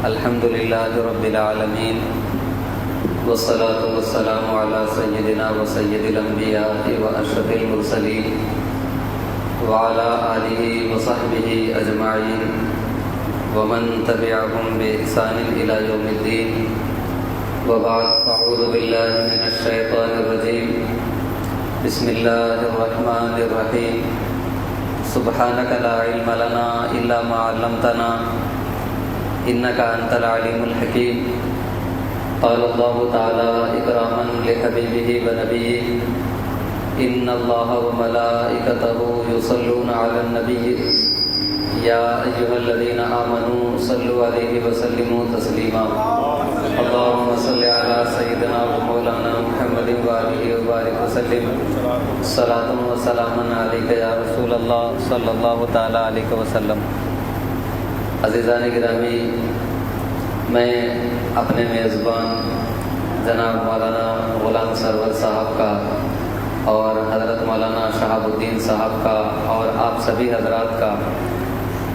الحمد للہ رب العالمین والصلاة والسلام علی سیدنا و سید الانبیاء و اشرف المرسلین وعلی آلہ وصحبہ اجمعین ومن تبعهم بإحسان إلى يوم الدین وبعد فاعوذ باللہ من الشیطان الرجیم بسم اللہ الرحمن الرحیم سبحانک لا علم لنا الا ما علمتنا انک انت العلیم الحکیم قال اللہ تعالی اکراما لحبیبہ ونبیہ ان اللہ وملائکتہ یصلون علی النبی یا ایھا الذین آمنوا صلوا علیہ وسلموا تسلیما اللہم صل علی سیدنا و مولانا محمد وآلہ وبارک وسلم صلاۃ و سلاما علیک یا رسول اللہ صلی اللہ تعالی علیہ وسلم۔ عزیزان گرامی، میں اپنے میزبان جناب مولانا غلام سرور صاحب کا اور حضرت مولانا شہاب الدین صاحب کا اور آپ سبھی حضرات کا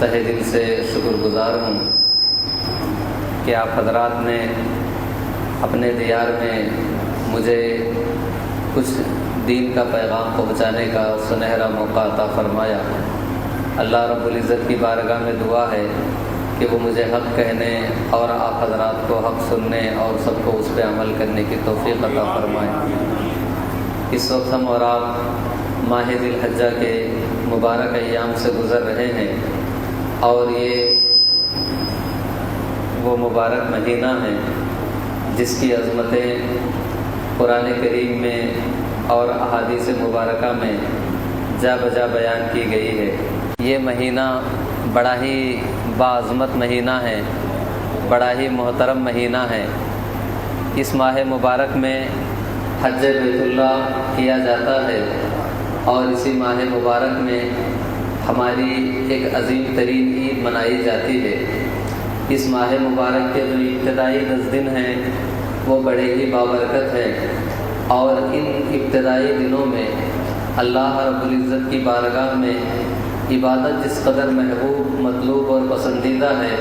تہہ دل سے شکر گزار ہوں کہ آپ حضرات نے اپنے دیار میں مجھے کچھ دین کا پیغام پہنچانے کا سنہرا موقع عطا فرمایا۔ اللہ رب العزت کی بارگاہ میں دعا ہے کہ وہ مجھے حق کہنے اور آپ حضرات کو حق سننے اور سب کو اس پہ عمل کرنے کی توفیق عطا فرمائے۔ اس وقت ہم اور آپ ماہ ذی الحجہ کے مبارک ایام سے گزر رہے ہیں اور یہ وہ مبارک مہینہ ہے جس کی عظمتیں قرآن کریم میں اور احادیث مبارکہ میں جا بجا بیان کی گئی ہے۔ یہ مہینہ بڑا ہی باعظمت مہینہ ہے، بڑا ہی محترم مہینہ ہے۔ اس ماہ مبارک میں حج بیت اللہ کیا جاتا ہے اور اسی ماہ مبارک میں ہماری ایک عظیم ترین عید منائی جاتی ہے۔ اس ماہ مبارک کے جو ابتدائی 10 دن ہیں وہ بڑے ہی بابرکت ہیں، اور ان ابتدائی دنوں میں اللہ رب العزت کی بارگاہ میں عبادت جس قدر محبوب، مطلوب اور پسندیدہ ہے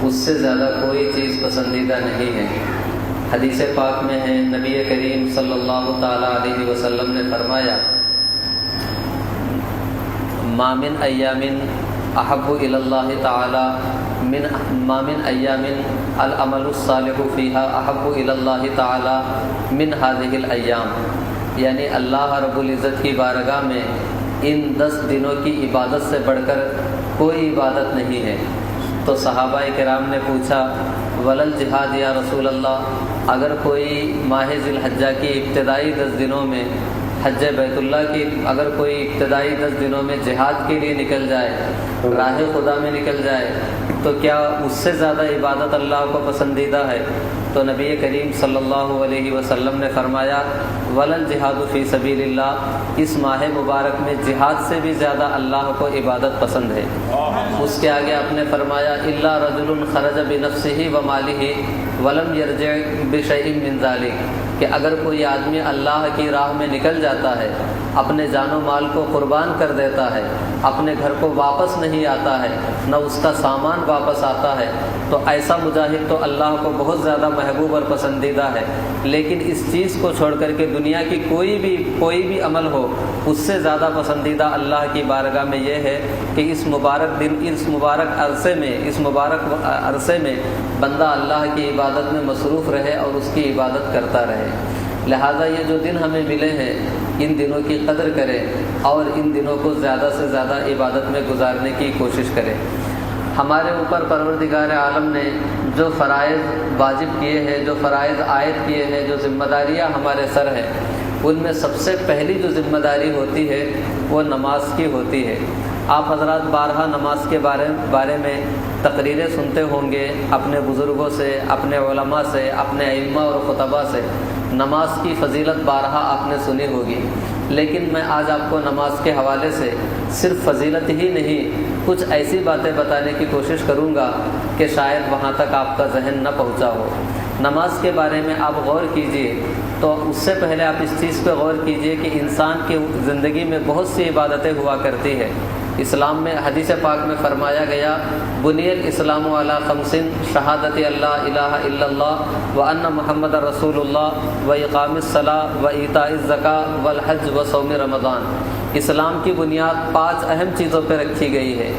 اس سے زیادہ کوئی چیز پسندیدہ نہیں ہے۔ حدیث پاک میں ہے، نبی کریم صلی اللہ تعالیٰ علیہ وسلم نے فرمایا، ما من ایام احب الی اللہ تعالی ما من ایام العمل الصالح فیہا احب الی اللہ تعالی من هذه الایام، یعنی اللہ رب العزت کی بارگاہ میں ان 10 دنوں کی عبادت سے بڑھ کر کوئی عبادت نہیں ہے۔ تو صحابہ کرام نے پوچھا، ولل جہاد یا رسول اللہ، اگر کوئی ماہ ذی الحجہ کی ابتدائی 10 دنوں میں حج بیت اللہ کی اگر کوئی ابتدائی 10 دنوں میں جہاد کے لیے نکل جائے، راہ خدا میں نکل جائے، تو کیا اس سے زیادہ عبادت اللہ کو پسندیدہ ہے؟ تو نبی کریم صلی اللہ علیہ وسلم نے فرمایا، ولل جہاد فی سبیل اللہ، اس ماہ مبارک میں جہاد سے بھی زیادہ اللہ کو عبادت پسند ہے۔ اس کے آگے آپ نے فرمایا، الا رجل خرج بنفسہ ومالہ ولم یرجع بشیء من ذلک، کہ اگر کوئی آدمی اللہ کی راہ میں نکل جاتا ہے، اپنے جان و مال کو قربان کر دیتا ہے، اپنے گھر کو واپس نہیں آتا ہے، نہ اس کا سامان واپس آتا ہے، تو ایسا مجاہد تو اللہ کو بہت زیادہ محبوب اور پسندیدہ ہے۔ لیکن اس چیز کو چھوڑ کر کے دنیا کی کوئی بھی عمل ہو، اس سے زیادہ پسندیدہ اللہ کی بارگاہ میں یہ ہے کہ اس مبارک عرصے میں بندہ اللہ کی عبادت میں مصروف رہے اور اس کی عبادت کرتا رہے۔ لہذا یہ جو دن ہمیں ملے ہیں، ان دنوں کی قدر کریں اور ان دنوں کو زیادہ سے زیادہ عبادت میں گزارنے کی کوشش کریں۔ ہمارے اوپر پروردگار عالم نے جو فرائض واجب کیے ہیں، جو فرائض عائد کیے ہیں، جو ذمہ داریاں ہمارے سر ہیں، ان میں سب سے پہلی جو ذمہ داری ہوتی ہے وہ نماز کی ہوتی ہے۔ آپ حضرات بارہا نماز کے بارے میں تقریریں سنتے ہوں گے اپنے بزرگوں سے، اپنے علماء سے، اپنے ائمہ اور خطبہ سے۔ نماز کی فضیلت بارہا آپ نے سنی ہوگی، لیکن میں آج آپ کو نماز کے حوالے سے صرف فضیلت ہی نہیں، کچھ ایسی باتیں بتانے کی کوشش کروں گا کہ شاید وہاں تک آپ کا ذہن نہ پہنچا ہو۔ نماز کے بارے میں آپ غور کیجئے تو اس سے پہلے آپ اس چیز پہ غور کیجئے کہ انسان کی زندگی میں بہت سی عبادتیں ہوا کرتی ہے، اسلام میں حدیث پاک میں فرمایا گیا بنی الاسلام علی خمس شہادت اللہ الہ الا اللہ وان محمد رسول اللہ و اقام الصلاۃ و ایتاء الزکاۃ والحج و صوم رمضان۔ اسلام کی بنیاد 5 اہم چیزوں پہ رکھی گئی ہے۔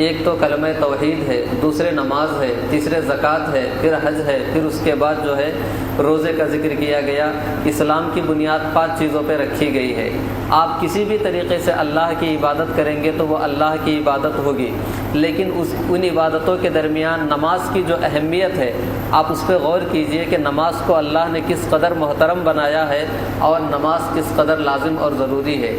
ایک تو کلمہ توحید ہے، دوسرے نماز ہے، تیسرے زکوٰۃ ہے، پھر حج ہے، پھر اس کے بعد جو ہے روزے کا ذکر کیا گیا۔ اسلام کی بنیاد 5 چیزوں پہ رکھی گئی ہے۔ آپ کسی بھی طریقے سے اللہ کی عبادت کریں گے تو وہ اللہ کی عبادت ہوگی، لیکن ان عبادتوں کے درمیان نماز کی جو اہمیت ہے آپ اس پہ غور کیجئے کہ نماز کو اللہ نے کس قدر محترم بنایا ہے اور نماز کس قدر لازم اور ضروری ہے۔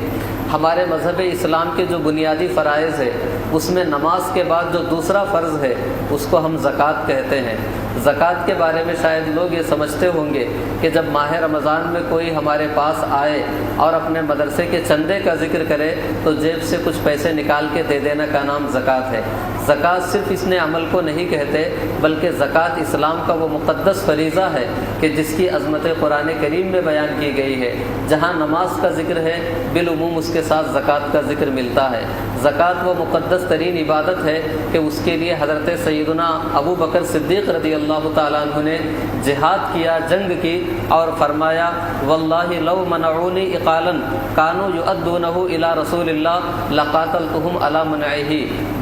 ہمارے مذہب اسلام کے جو بنیادی فرائض ہے اس میں نماز کے بعد جو دوسرا فرض ہے اس کو ہم زکوٰۃ کہتے ہیں۔ زکوٰۃ کے بارے میں شاید لوگ یہ سمجھتے ہوں گے کہ جب ماہ رمضان میں کوئی ہمارے پاس آئے اور اپنے مدرسے کے چندے کا ذکر کرے تو جیب سے کچھ پیسے نکال کے دے دینا کا نام زکوٰۃ ہے۔ زکوٰۃ صرف اس نے عمل کو نہیں کہتے بلکہ زکوٰۃ اسلام کا وہ مقدس فریضہ ہے کہ جس کی عظمت قرآن کریم میں بیان کی گئی ہے۔ جہاں نماز کا ذکر ہے بالعموم اس کے ساتھ زکوٰۃ کا ذکر ملتا ہے۔ زکوٰۃ وہ مقدس ترین عبادت ہے کہ اس کے لیے حضرت سیدنا ابو بکر صدیق رضی اللہ تعالیٰ عنہ نے جہاد کیا، جنگ کی اور فرمایا واللہ لو منعونی اقالا کانوا یؤدونہ الی رسول اللہ لقاتلتہم علی منعہ۔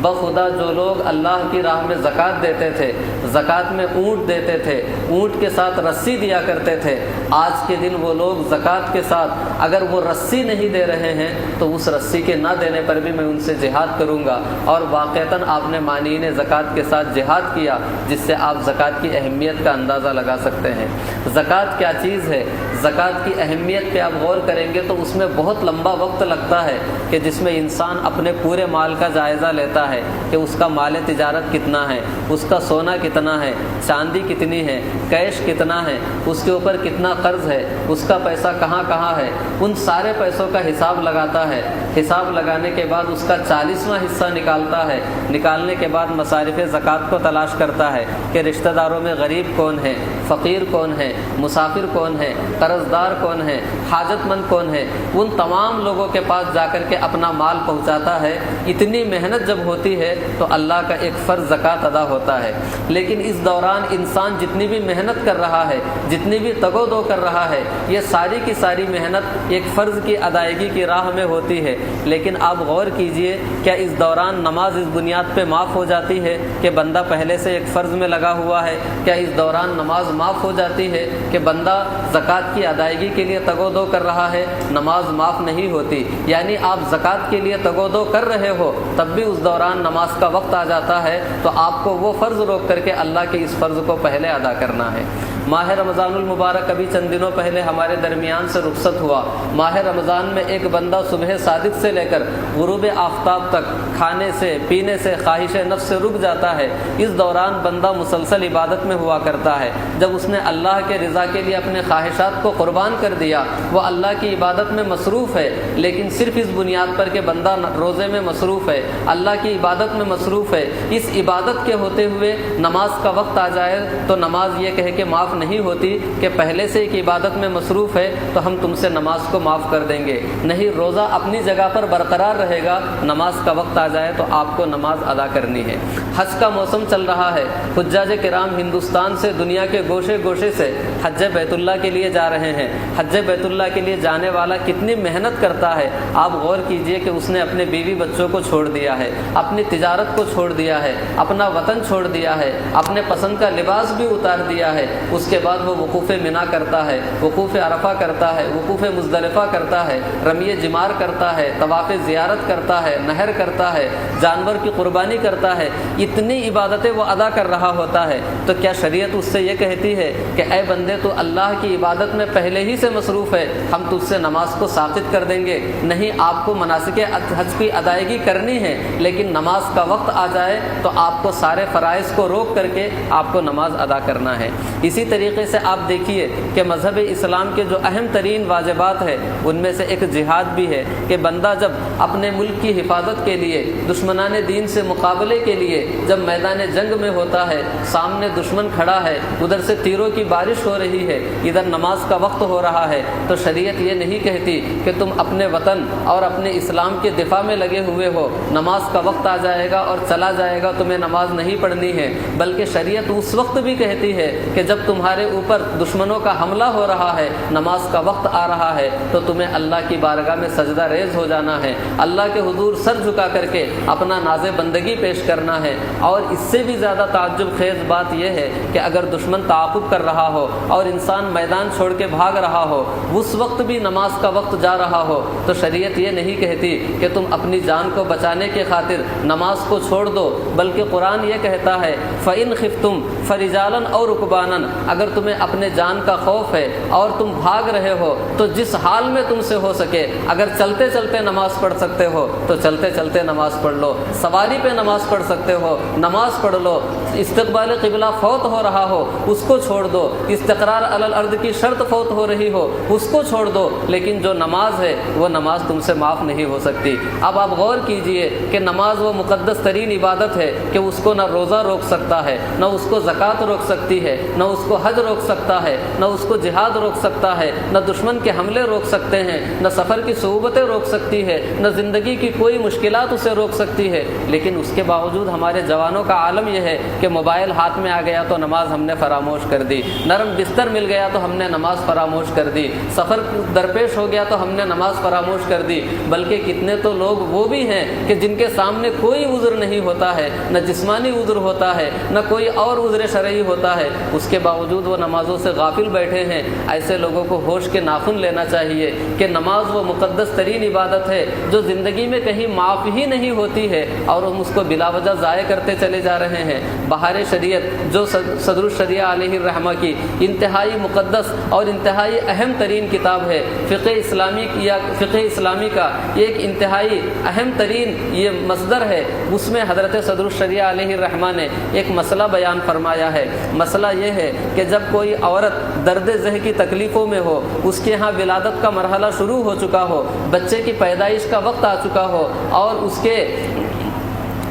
بخدا جو لوگ اللہ کی راہ میں زکوٰۃ دیتے تھے، زکوٰۃ میں اونٹ دیتے تھے، اونٹ کے ساتھ رسی دیا کرتے تھے، آج کے دن وہ لوگ زکوٰۃ کے ساتھ اگر وہ رسی نہیں دے رہے ہیں تو اس رسی کے نہ دینے پر بھی میں ان سے جہاد کروں گا۔ اور واقعتاً آپ نے مانعین زکوٰۃ کے ساتھ جہاد کیا، جس سے آپ زکوٰۃ کی اہمیت کا اندازہ لگا سکتے ہیں۔ زکوٰۃ کیا چیز ہے؟ زکوٰۃ کی اہمیت پہ آپ غور کریں گے تو اس میں بہت لمبا وقت لگتا ہے کہ جس میں انسان اپنے پورے مال کا جائزہ لیتا ہے کہ اس کا مال تجارت کتنا ہے، اس کا سونا کتنا ہے، چاندی کتنی ہے، کیش کتنا ہے، اس کے اوپر کتنا قرض ہے، اس کا پیسہ کہاں کہاں ہے، ان سارے پیسوں کا حساب لگاتا ہے۔ حساب لگانے کے بعد اس کا 40واں حصہ نکالتا ہے۔ نکالنے کے بعد مصارف زکوٰۃ کو تلاش کرتا ہے کہ رشتہ داروں میں غریب کون ہے، فقیر کون ہے، مسافر کون ہے، قرض دار کون ہے، حاجت مند کون ہے، ان تمام لوگوں کے پاس جا کر کے اپنا مال پہنچاتا ہے۔ اتنی محنت جب ہوتی ہے تو اللہ کا ایک فرض زکوٰۃ ادا ہوتا ہے۔ لیکن اس دوران انسان جتنی بھی محنت کر رہا ہے، جتنی بھی تگ و دو کر رہا ہے، یہ ساری کی ساری محنت ایک فرض کی ادائیگی کی راہ میں ہوتی ہے۔ لیکن آپ غور کیجئے کیا اس دوران نماز اس بنیاد پہ معاف ہو جاتی ہے کہ بندہ پہلے سے ایک فرض میں لگا ہوا ہے؟ کیا اس دوران نماز معاف ہو جاتی ہے کہ بندہ زکوٰۃ کی ادائیگی کے لیے تگ و دو کر رہا ہے؟ نماز معاف نہیں ہوتی۔ یعنی آپ زکوٰۃ کے لیے تگ و دو کر رہے ہو تب بھی اس دوران نماز کا وقت آ جاتا ہے تو آپ کو وہ فرض روک کر کے اللہ کے اس فرض کو پہلے ادا کرنا ہے۔ ماہ رمضان المبارک ابھی چند دنوں پہلے ہمارے درمیان سے رخصت ہوا۔ ماہ رمضان میں ایک بندہ صبح صادق سے لے کر غروب آفتاب تک کھانے سے، پینے سے، خواہش نفس سے رک جاتا ہے۔ اس دوران بندہ مسلسل عبادت میں ہوا کرتا ہے۔ جب اس نے اللہ کے رضا کے لیے اپنے خواہشات کو قربان کر دیا، وہ اللہ کی عبادت میں مصروف ہے، لیکن صرف اس بنیاد پر کہ بندہ روزے میں مصروف ہے، اللہ کی عبادت میں مصروف ہے، اس عبادت کے ہوتے ہوئے نماز کا وقت آ جائے تو نماز یہ کہے کہ معاف نہیں ہوتی کہ پہلے سے ایک عبادت میں مصروف ہے تو ہم تم سے نماز کو معاف کر دیں گے۔ نہیں، روزہ اپنی جگہ پر برقرار رہے گا، نماز کا وقت آ جائے تو آپ کو نماز ادا کرنی ہے۔ حج کا موسم چل رہا ہے، حجاج کرام ہندوستان سے، دنیا کے گوشے گوشے سے حج بیت اللہ کے لیے جا رہے ہیں۔ حج بیت اللہ کے لیے جانے والا کتنی محنت کرتا ہے، آپ غور کیجئے کہ اس نے اپنے بیوی بچوں کو چھوڑ دیا ہے، اپنی تجارت کو چھوڑ دیا ہے، اپنا وطن چھوڑ دیا ہے، اپنے پسند کا لباس بھی اتار دیا ہے۔ اس کے بعد وہ وقوف منا کرتا ہے، وقوف عرفہ کرتا ہے، وقوف مزدلفہ کرتا ہے، رمی جمار کرتا ہے، طواف زیارت کرتا ہے، نحر کرتا ہے، جانور کی قربانی کرتا ہے۔ اتنی عبادتیں وہ ادا کر رہا ہوتا ہے تو کیا شریعت اس سے یہ کہتی ہے کہ اے بندے تو اللہ کی عبادت میں پہلے ہی سے مصروف ہے، ہم تجھ سے نماز کو ساقط کر دیں گے؟ نہیں، آپ کو مناسک حج کی ادائیگی کرنی ہے، لیکن نماز کا وقت آ جائے تو آپ کو سارے فرائض کو روک کر کے آپ کو نماز ادا کرنا ہے۔ اسی طریقے سے آپ دیکھیے کہ مذہب اسلام کے جو اہم ترین واجبات ہیں ان میں سے ایک جہاد بھی ہے کہ بندہ جب اپنے ملک کی حفاظت کے لیے دشمنان دین سے مقابلے کے لیے جب میدان جنگ میں ہوتا ہے، سامنے دشمن کھڑا ہے، ادھر سے تیروں کی بارش ہو رہی ہے، ادھر نماز کا وقت ہو رہا ہے، تو شریعت یہ نہیں کہتی کہ تم اپنے وطن اور اپنے اسلام کے دفاع میں لگے ہوئے ہو، نماز کا وقت آ جائے گا اور چلا جائے گا، تمہیں نماز نہیں پڑھنی ہے، بلکہ شریعت اس وقت بھی کہتی ہے کہ جب تمہارے اوپر دشمنوں کا حملہ ہو رہا ہے، نماز کا وقت آ رہا ہے، تو تمہیں اللہ کی بارگاہ میں سجدہ ریز ہو جانا ہے، اللہ کے حضور سر جھکا کر کے اپنا ناز بندگی پیش کرنا ہے۔ اور اس سے بھی زیادہ تعجب خیز بات یہ ہے کہ اگر دشمن تعاقب کر رہا ہو اور انسان میدان چھوڑ کے بھاگ رہا ہو، اس وقت بھی نماز کا وقت جا رہا ہو، تو شریعت یہ نہیں کہتی کہ تم اپنی جان کو بچانے کے خاطر نماز کو چھوڑ دو، بلکہ قرآن یہ کہتا ہے فَإِنْ خِفْتُمْ فَرِجَالًا أَوْ رُكْبَانًا، اگر تمہیں اپنے جان کا خوف ہے اور تم بھاگ رہے ہو تو جس حال میں تم سے ہو سکے، اگر چلتے چلتے نماز پڑھ سکتے ہو تو چلتے چلتے نماز پڑھ لو، سواری پہ نماز پڑھ سکتے ہو نماز پڑھ لو، استقبال قبلہ فوت ہو رہا ہو اس کو چھوڑ دو، استقرار علی الارض کی شرط فوت ہو رہی ہو اس کو چھوڑ دو، لیکن جو نماز ہے وہ نماز تم سے معاف نہیں ہو سکتی۔ اب آپ غور کیجئے کہ نماز وہ مقدس ترین عبادت ہے کہ اس کو نہ روزہ روک سکتا ہے، نہ اس کو زکوٰۃ روک سکتی ہے، نہ اس کو حج روک سکتا ہے، نہ اس کو جہاد روک سکتا ہے، نہ دشمن کے حملے روک سکتے ہیں، نہ سفر کی صعوبتیں روک سکتی ہے، نہ زندگی کی کوئی مشکلات اسے روک سکتی ہے، لیکن اس کے باوجود ہمارے جوانوں کا عالم یہ ہے کہ موبائل ہاتھ میں آ گیا تو نماز ہم نے فراموش کر دی، نرم بستر مل گیا تو ہم نے نماز فراموش کر دی، سفر درپیش ہو گیا تو ہم نے نماز فراموش کر دی، بلکہ کتنے تو لوگ وہ بھی ہیں کہ جن کے سامنے کوئی عذر نہیں ہوتا ہے، نہ جسمانی عذر ہوتا ہے، نہ کوئی اور عذر شرعی ہوتا ہے، اس کے باوجود وہ نمازوں سے غافل بیٹھے ہیں۔ ایسے لوگوں کو ہوش کے ناخن لینا چاہیے کہ نماز وہ مقدس ترین عبادت ہے جو زندگی میں کہیں معاف ہی نہیں ہوتی ہے اور ہم اس کو بلا وجہ ضائع کرتے چلے جا رہے ہیں۔ بہار شریعت جو صدر الشریعہ علیہ الرحمہ کی انتہائی مقدس اور انتہائی اہم ترین کتاب ہے، فقہ اسلامی کا ایک انتہائی اہم ترین یہ مصدر ہے، اس میں حضرت صدر الشریعہ علیہ الرحمہ نے ایک مسئلہ بیان فرمایا ہے۔ مسئلہ یہ ہے کہ جب کوئی عورت درد ذہ کی تکلیفوں میں ہو، اس کے ہاں ولادت کا مرحلہ شروع ہو چکا ہو، بچے کی پیدائش کا وقت آ چکا ہو اور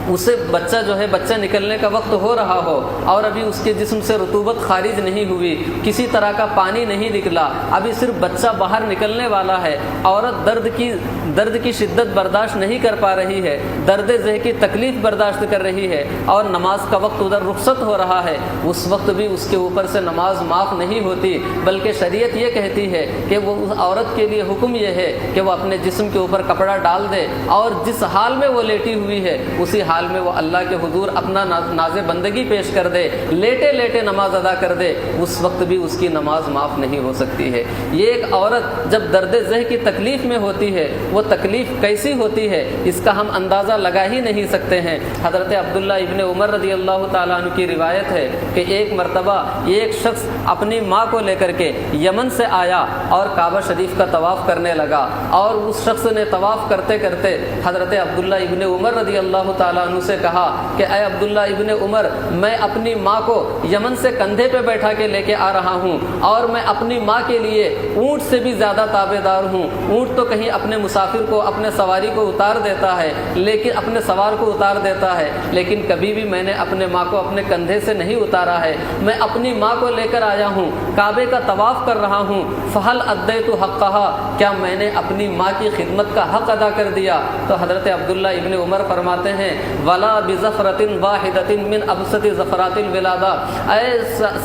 اسے بچہ نکلنے کا وقت ہو رہا ہو اور ابھی اس کے جسم سے رطوبت خارج نہیں ہوئی، کسی طرح کا پانی نہیں نکلا، ابھی صرف بچہ باہر نکلنے والا ہے، عورت درد کی شدت برداشت نہیں کر پا رہی ہے، درد ذہ کی تکلیف برداشت کر رہی ہے اور نماز کا وقت ادھر رخصت ہو رہا ہے، اس وقت بھی اس کے اوپر سے نماز معاف نہیں ہوتی، بلکہ شریعت یہ کہتی ہے کہ وہ اس عورت کے لیے حکم یہ ہے کہ وہ اپنے جسم کے اوپر کپڑا ڈال دے اور جس حال میں وہ لیٹی ہوئی ہے اسی حال میں وہ اللہ کے حضور اپنا ناز بندگی پیش کر دے، لیٹے لیٹے نماز ادا کر دے، اس وقت بھی اس کی نماز معاف نہیں ہو سکتی ہے۔ یہ ایک عورت جب درد ذہ کی تکلیف میں ہوتی ہے، وہ تکلیف کیسی ہوتی ہے اس کا ہم اندازہ لگا ہی نہیں سکتے ہیں۔ حضرت عبداللہ ابن عمر رضی اللہ تعالیٰ عنہ کی روایت ہے کہ ایک مرتبہ ایک شخص اپنی ماں کو لے کر کے یمن سے آیا اور کعبہ شریف کا طواف کرنے لگا، اور اس شخص نے طواف کرتے کرتے حضرت عبداللہ ابن عمر رضی اللہ تعالیٰ عنہ سے کہا کہ اے عبداللہ ابن عمر، میں اپنی ماں کو یمن سے کندھے پہ بیٹھا کے لے کے آ رہا ہوں اور میں اپنی ماں کے لیے اونٹ سے بھی زیادہ تابع دار ہوں۔ اونٹ تو کہیں اپنے مسافر کو، اپنے سواری کو اتار دیتا ہے، لیکن اپنے سوار کو اتار دیتا ہے، لیکن کبھی بھی میں نے اپنے ماں کو اپنے کندھے سے نہیں اتارا ہے۔ میں اپنی ماں کو لے کر آیا ہوں، کعبے کا طواف کر رہا ہوں، فہل ادیت حقہا، کیا میں نے اپنی ماں کی خدمت کا حق ادا کر دیا؟ تو حضرت عبداللہ ابن عمر فرماتے ہیں ولا بزفرۃ واحدۃ من ابسط زفرات الولادہ، اے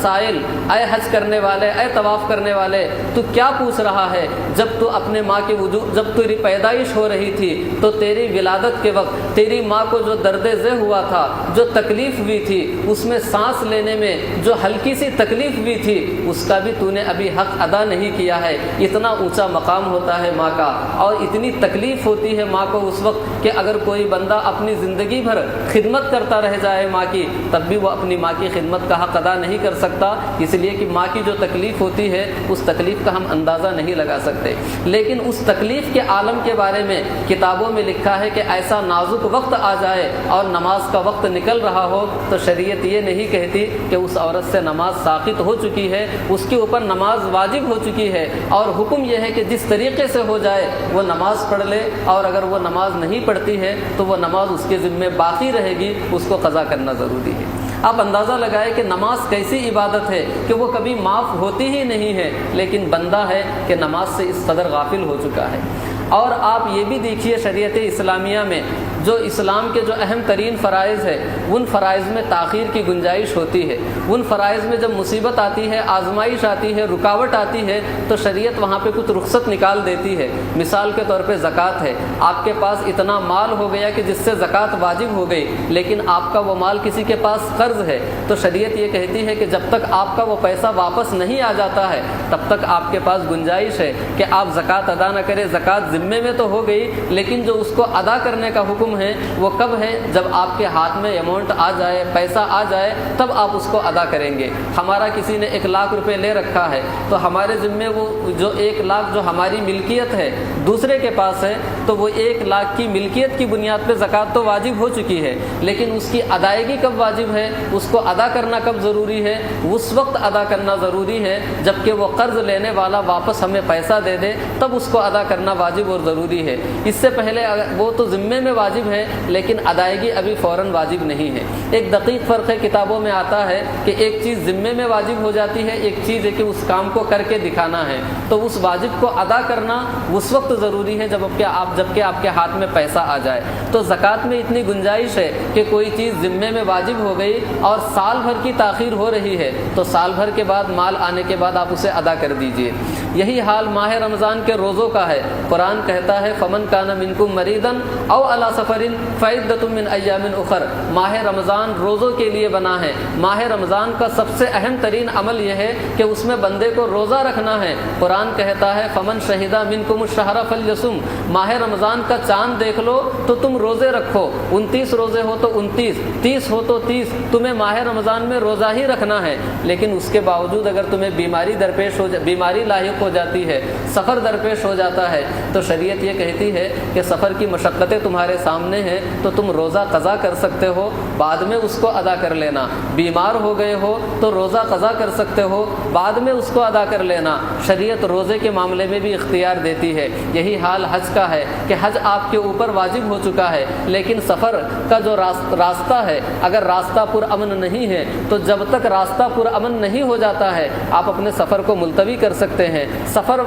سائل، اے حج کرنے والے، اے طواف کرنے والے، تو کیا پوچھ رہا ہے؟ جب تو اپنے ماں کے وجود، جب تیری پیدائش ہو رہی تھی تو تیری ولادت کے وقت تیری ماں کو جو درد ذہ ہوا تھا، جو تکلیف ہوئی تھی، اس میں سانس لینے میں جو ہلکی سی تکلیف ہوئی تھی، اس کا بھی تو نے ابھی حق ادا نہیں کیا ہے۔ اتنا اونچا مقام ہوتا ہے ماں کا، اور اتنی تکلیف ہوتی ہے ماں کو اس وقت کہ اگر کوئی بندہ اپنی زندگی زندگی بھر خدمت کرتا رہ جائے ماں کی، تب بھی وہ اپنی ماں کی خدمت کا حق ادا نہیں کر سکتا، اس لیے کہ ماں کی جو تکلیف ہوتی ہے اس تکلیف کا ہم اندازہ نہیں لگا سکتے۔ لیکن اس تکلیف کے عالم کے بارے میں کتابوں میں لکھا ہے کہ ایسا نازک وقت آ جائے اور نماز کا وقت نکل رہا ہو تو شریعت یہ نہیں کہتی کہ اس عورت سے نماز ساقط ہو چکی ہے، اس کے اوپر نماز واجب ہو چکی ہے، اور حکم یہ ہے کہ جس طریقے سے ہو جائے وہ نماز پڑھ لے، اور اگر وہ نماز نہیں پڑھتی ہے تو وہ نماز اس کے ذمے باقی رہے گی، اس کو قضا کرنا ضروری ہے۔ آپ اندازہ لگائیں کہ نماز کیسی عبادت ہے کہ وہ کبھی معاف ہوتی ہی نہیں ہے، لیکن بندہ ہے کہ نماز سے اس قدر غافل ہو چکا ہے۔ اور آپ یہ بھی دیکھیے شریعت اسلامیہ میں جو اسلام کے جو اہم ترین فرائض ہے ان فرائض میں تاخیر کی گنجائش ہوتی ہے۔ ان فرائض میں جب مصیبت آتی ہے، آزمائش آتی ہے، رکاوٹ آتی ہے تو شریعت وہاں پہ کچھ رخصت نکال دیتی ہے۔ مثال کے طور پہ زکوٰۃ ہے، آپ کے پاس اتنا مال ہو گیا کہ جس سے زکوٰۃ واجب ہو گئی، لیکن آپ کا وہ مال کسی کے پاس قرض ہے، تو شریعت یہ کہتی ہے کہ جب تک آپ کا وہ پیسہ واپس نہیں آ جاتا ہے تب تک آپ کے پاس گنجائش ہے کہ آپ زکوٰۃ ادا نہ کریں۔ زکوٰۃ ذمے میں تو ہو گئی، لیکن جو اس کو ادا کرنے کا حکم ہے وہ کب ہے؟ جب آپ کے ہاتھ میں اماؤنٹ آ جائے، پیسہ آ جائے، تب آپ اس کو ادا کریں گے۔ ہمارا کسی نے 1 لاکھ روپے لے رکھا ہے تو ہمارے ذمے وہ جو 1 لاکھ جو ہماری ملکیت ہے دوسرے کے پاس ہے، تو وہ 1 لاکھ کی ملکیت کی بنیاد پہ زکوٰۃ تو واجب ہو چکی ہے، لیکن اس کی ادائیگی کب واجب ہے، اس کو ادا کرنا کب ضروری ہے؟ اس وقت ادا کرنا ضروری ہے جب کہ وہ قرض لینے والا واپس ہمیں پیسہ دے دے، تب اس کو ادا کرنا واجب اور ضروری ہے۔ اس سے پہلے وہ تو ذمے میں واجب ہے لیکن ادائیگی ابھی فوراً واجب نہیں ہے۔ ایک دقیق فرق ہے، کتابوں میں آتا ہے کہ ایک چیز ذمے میں واجب ہو جاتی ہے، ایک چیز ہے کہ اس کام کو کر کے دکھانا ہے، تو اس واجب کو ادا کرنا اس وقت ضروری ہے جبکہ آپ کے ہاتھ میں پیسہ آ جائے۔ تو زکوٰۃ میں اتنی گنجائش ہے کہ کوئی چیز ذمے میں واجب ہو گئی اور سال بھر کی تاخیر ہو رہی ہے تو سال بھر کے بعد مال آنے کے بعد آپ اسے ادا کر دیجئے۔ یہی حال ماہ رمضان کے روزوں کا ہے۔ قرآن کہتا ہے فمن کان منکم مریضا او علی سفر فعدۃ من ایام اخر۔ ماہ رمضان روزوں کے لیے بنا ہے۔ ماہ رمضان کا سب سے اہم ترین عمل یہ ہے کہ اس میں بندے کو روزہ رکھنا ہے۔ قرآن کہتا ہے فمن شہد منکم الشہر فلیصم۔ ماہ رمضان کا چاند دیکھ لو تو تم روزے رکھو، 29 روزے ہو تو 29، 30 ہو تو 30، تمہیں ماہ رمضان میں روزہ ہی رکھنا ہے۔ لیکن اس کے باوجود اگر تمہیں بیماری لاحق ہو جاتی ہے، سفر درپیش ہو جاتا ہے، تو شریعت یہ کہتی ہے کہ سفر کی مشقتیں تمہارے سامنے ہیں تو تم روزہ قضا کر سکتے ہو، بعد میں اس کو ادا کر لینا۔ بیمار ہو گئے ہو تو روزہ قضا کر سکتے ہو، بعد میں اس کو ادا کر لینا۔ شریعت روزے کے معاملے میں بھی اختیار دیتی ہے۔ یہی حال حج کا ہے کہ حج آپ کے اوپر واجب ہو چکا ہے، لیکن سفر کا جو راستہ ہے، اگر راستہ پرامن نہیں ہے تو جب تک راستہ پرامن نہیں ہو جاتا ہے آپ اپنے سفر کو ملتوی کر سکتے ہیں۔ سفر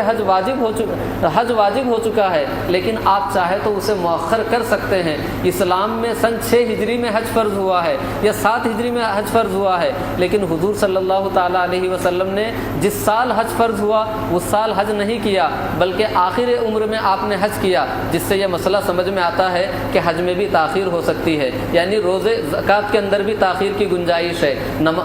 حج واجب ہو چکا ہے، لیکن آپ چاہے تو اسے مؤخر کر سکتے ہیں۔ اسلام میں سن 6 ہجری میں حج فرض ہوا ہے یا 7 ہجری میں حج فرض ہوا ہے، لیکن حضور صلی اللہ تعالیٰ علیہ وسلم نے جس سال حج فرض ہوا اس سال حج نہیں کیا، بلکہ آخر عمر میں آپ نے حج کیا، جس سے یہ مسئلہ سمجھ میں آتا ہے کہ حج میں بھی تاخیر ہو سکتی ہے، یعنی روزے زکوٰۃ کے اندر بھی تاخیر کی گنجائش ہے،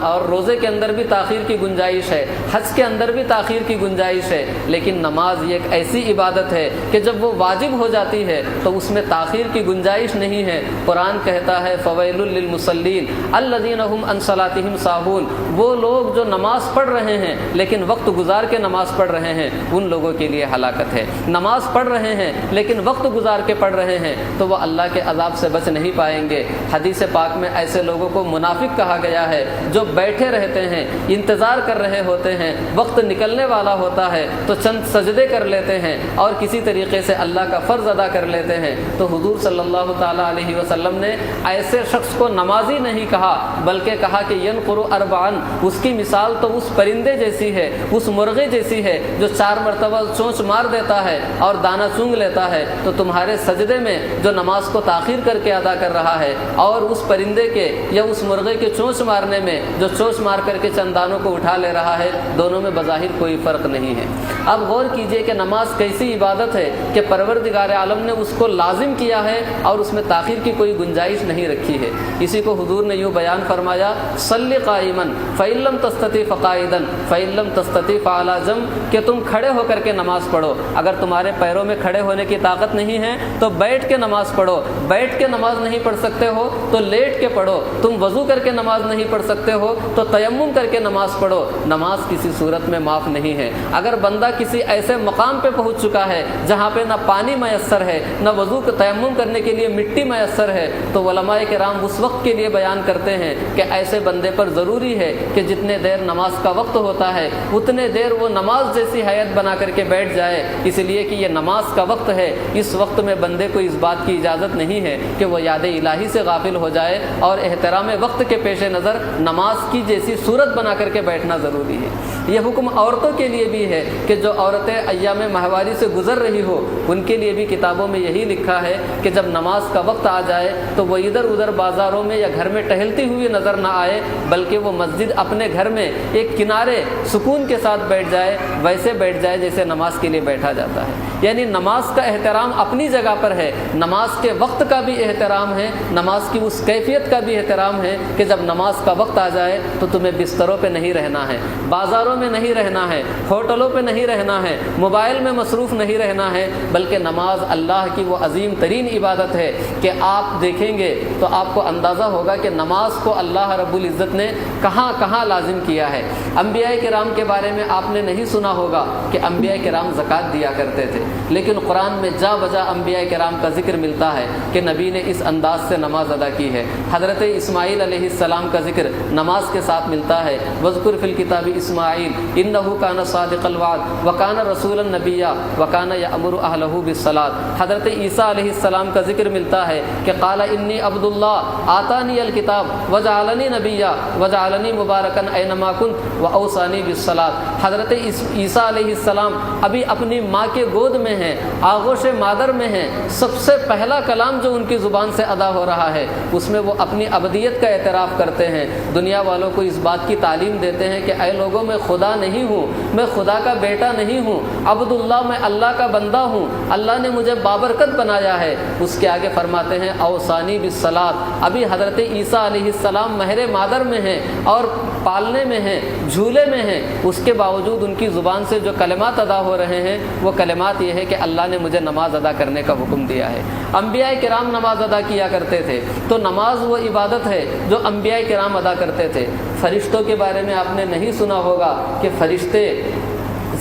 اور روزے کے اندر بھی تاخیر کی گنجائش ہے، حج کے اندر بھی تاخیر کی گنجائش ہے، لیکن نماز یہ ایک ایسی عبادت ہے کہ جب وہ واجب ہو جاتی ہے تو اس میں تاخیر کی گنجائش نہیں ہے۔ قرآن کہتا ہے فویل للمصلین الذین هم عن صلاتهم ساہون۔ وہ لوگ جو نماز پڑھ رہے ہیں لیکن وقت گزار کے نماز پڑھ رہے ہیں، ان لوگوں کے لیے ہلاکت ہے۔ نماز پڑھ رہے ہیں لیکن وقت گزار کے پڑھ رہے ہیں تو وہ اللہ کے عذاب سے بچ نہیں پائیں گے۔ حدیث پاک میں ایسے لوگوں کو منافق کہا گیا ہے جو بیٹھے رہتے ہیں، انتظار کر رہے ہوتے ہیں، وقت نکلنے والا ہوتا ہے تو چند سجدے کر لیتے ہیں اور کسی طریقے سے اللہ کا فرض ادا کر لیتے ہیں۔ تو حضور صلی اللہ تعالیٰ علیہ وسلم نے ایسے شخص کو نمازی نہیں کہا، بلکہ کہا کہ ینقر اربعن، اس کی مثال تو اس پرندے جیسی ہے، اس مرغے جیسی ہے جو 4 مرتبہ چونچ مار دیتا ہے اور دانہ چونگ لیتا ہے۔ تو تمہارے سجدے میں جو نماز کو تاخیر کر کے ادا کر رہا ہے اور اس پرندے کے یا اس مرغے کے چونچ مارنے میں جو چونچ مار کر کے چند دانوں کو اٹھا لے رہا ہے، دونوں میں بظاہر کوئی فرق نہیں ہے۔ اب غور کیجئے کہ نماز کیسی عبادت ہے کہ پروردگار عالم نے اس کو لازم کیا ہے اور اس میں تاخیر کی کوئی گنجائش نہیں رکھی ہے۔ اسی کو حضور نے یوں بیان فرمایا، صلی قائما فإن لم تستطع فقائدا فإن لم تستطع فعلی جنب، کہ تم کھڑے ہو کر کے نماز پڑھو، اگر تمہارے پیروں میں کھڑے ہونے کی طاقت نہیں ہے تو بیٹھ کے نماز پڑھو، بیٹھ کے نماز نہیں پڑھ سکتے ہو تو لیٹ کے پڑھو، تم وضو کر کے نماز نہیں پڑھ سکتے ہو تو تیمم کر کے نماز پڑھو، نماز کسی صورت میں معاف نہیں ہے۔ اگر بندہ کسی ایسے مقام پہ پہنچ چکا ہے جہاں پہ نہ پانی میسر ہے، نہ وضو کا تیمم کرنے کے لیے مٹی میسر ہے، تو علماء کرام اس وقت کے لیے بیان کرتے ہیں کہ ایسے بندے پر ضروری ہے کہ جتنے دیر نماز کا وقت ہوتا ہے اتنے دیر وہ نماز جیسی حیت بنا کر کے بیٹھ جائے، اس لیے کہ یہ نماز کا وقت ہے۔ اس وقت میں بندے کو اس بات کی اجازت نہیں ہے کہ وہ یاد الہی سے غافل ہو جائے، اور احترام وقت کے پیش نظر نماز کی جیسی صورت بنا کر کے بیٹھنا ضروری ہے۔ یہ حکم عورتوں کے لیے بھی ہے کہ جو عورتیں ایام ماہواری سے گزر رہی ہو ان کے لیے بھی کتابوں میں یہی لکھا ہے کہ جب نماز کا وقت آ جائے تو وہ ادھر ادھر بازاروں میں یا گھر میں ٹہلتی ہوئی نظر نہ آئے، بلکہ وہ مسجد اپنے گھر میں ایک کنارے سکون کے ساتھ بیٹھ جائے، ویسے بیٹھ جائے جیسے نماز کے لیے بیٹھا جاتا ہے۔ یعنی نماز کا احترام اپنی جگہ پر ہے، نماز کے وقت کا بھی احترام ہے، نماز کی اس کیفیت کا بھی احترام ہے کہ جب نماز کا وقت آ جائے تو تمہیں بستروں پہ نہیں رہنا ہے، بازاروں میں نہیں رہنا ہے، ہوٹلوں پہ نہیں رہنا ہے، موبائل میں مصروف نہیں رہنا ہے، بلکہ نماز اللہ کی وہ عظیم ترین عبادت ہے کہ آپ دیکھیں گے تو آپ کو اندازہ ہوگا کہ نماز کو اللہ رب العزت نے کہاں کہاں لازم کیا ہے۔ انبیاء کرام کے بارے میں آپ نے نہیں سنا ہوگا کہ انبیاء کرام زکوٰۃ دیا کرتے تھے، لیکن قرآن میں جا بجا انبیاء کرام کا ذکر ملتا ہے کہ نبی نے اس انداز سے نماز ادا کی ہے۔ حضرت اسماعیل علیہ السلام کا ذکر نماز کے ساتھ ملتا ہے، وَاذْكُرْ فِي الْكِتَابِ اسماعیل إِنَّهُ كَانَ صَادِقَ الْوَعْدِ وَكَانَ رَسُولًا نَبِيًّا وَكَانَ يَأْمُرُ أَهْلَهُ بِالصَّلَاةِ۔ حضرت عیسیٰ علیہ السلام کا ذکر ملتا ہے کہ قال انی عبد اللہ آتانی الکتاب وجعلنی نبیا وجعلنی مبارکا اینما کنت واوصانی بالصلاۃ۔ حضرت عیسیٰ علیہ السلام ابھی اپنی ماں کے گود میں ہیں، آغوش مادر میں ہیں، سب سے پہلا کلام جو ان کی زبان سے ادا ہو رہا ہے اس میں وہ اپنی ابدیت کا اعتراف کرتے ہیں، دنیا والوں کو اس بات کی تعلیم دیتے ہیں کہ اے لوگوں میں خدا نہیں ہوں، میں خدا کا بیٹا نہیں ہوں، عبد اللہ میں اللہ کا بندہ ہوں، اللہ نے مجھے بابرکت بنایا ہے۔ اس کے آگے فرماتے ہیں اوصانی بالصلاۃ۔ ابھی حضرت عیسیٰ علیہ السلام مہر مادر میں ہیں اور پالنے میں ہیں، جھولے میں ہیں، اس کے باوجود ان کی زبان سے جو کلمات ادا ہو رہے ہیں وہ کلمات یہ ہے کہ اللہ نے مجھے نماز ادا کرنے کا حکم دیا ہے۔ انبیاء کرام نماز ادا کیا کرتے تھے، تو نماز وہ عبادت ہے جو انبیاء کرام ادا کرتے تھے۔ فرشتوں کے بارے میں آپ نے نہیں سنا ہوگا کہ فرشتے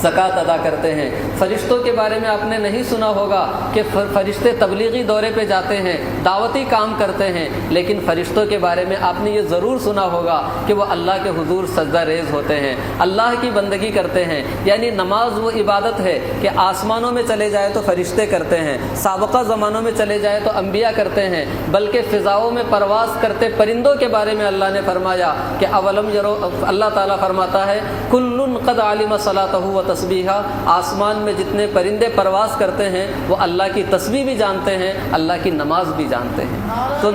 زکوٰۃ ادا کرتے ہیں، فرشتوں کے بارے میں آپ نے نہیں سنا ہوگا کہ فرشتے تبلیغی دورے پہ جاتے ہیں، دعوتی کام کرتے ہیں، لیکن فرشتوں کے بارے میں آپ نے یہ ضرور سنا ہوگا کہ وہ اللہ کے حضور سجدہ ریز ہوتے ہیں، اللہ کی بندگی کرتے ہیں۔ یعنی نماز وہ عبادت ہے کہ آسمانوں میں چلے جائے تو فرشتے کرتے ہیں، سابقہ زمانوں میں چلے جائے تو انبیاء کرتے ہیں، بلکہ فضاؤں میں پرواز کرتے پرندوں کے بارے میں اللہ نے فرمایا کہ اولم یرو، اللہ تعالیٰ فرماتا ہے کل قد علم صلاتہ و تسبیحہ، آسمان میں جتنے پرندے پرواز کرتے ہیں وہ اللہ کی تسبیح بھی جانتے ہیں، اللہ کی نماز بھی جانتے ہیں۔ تو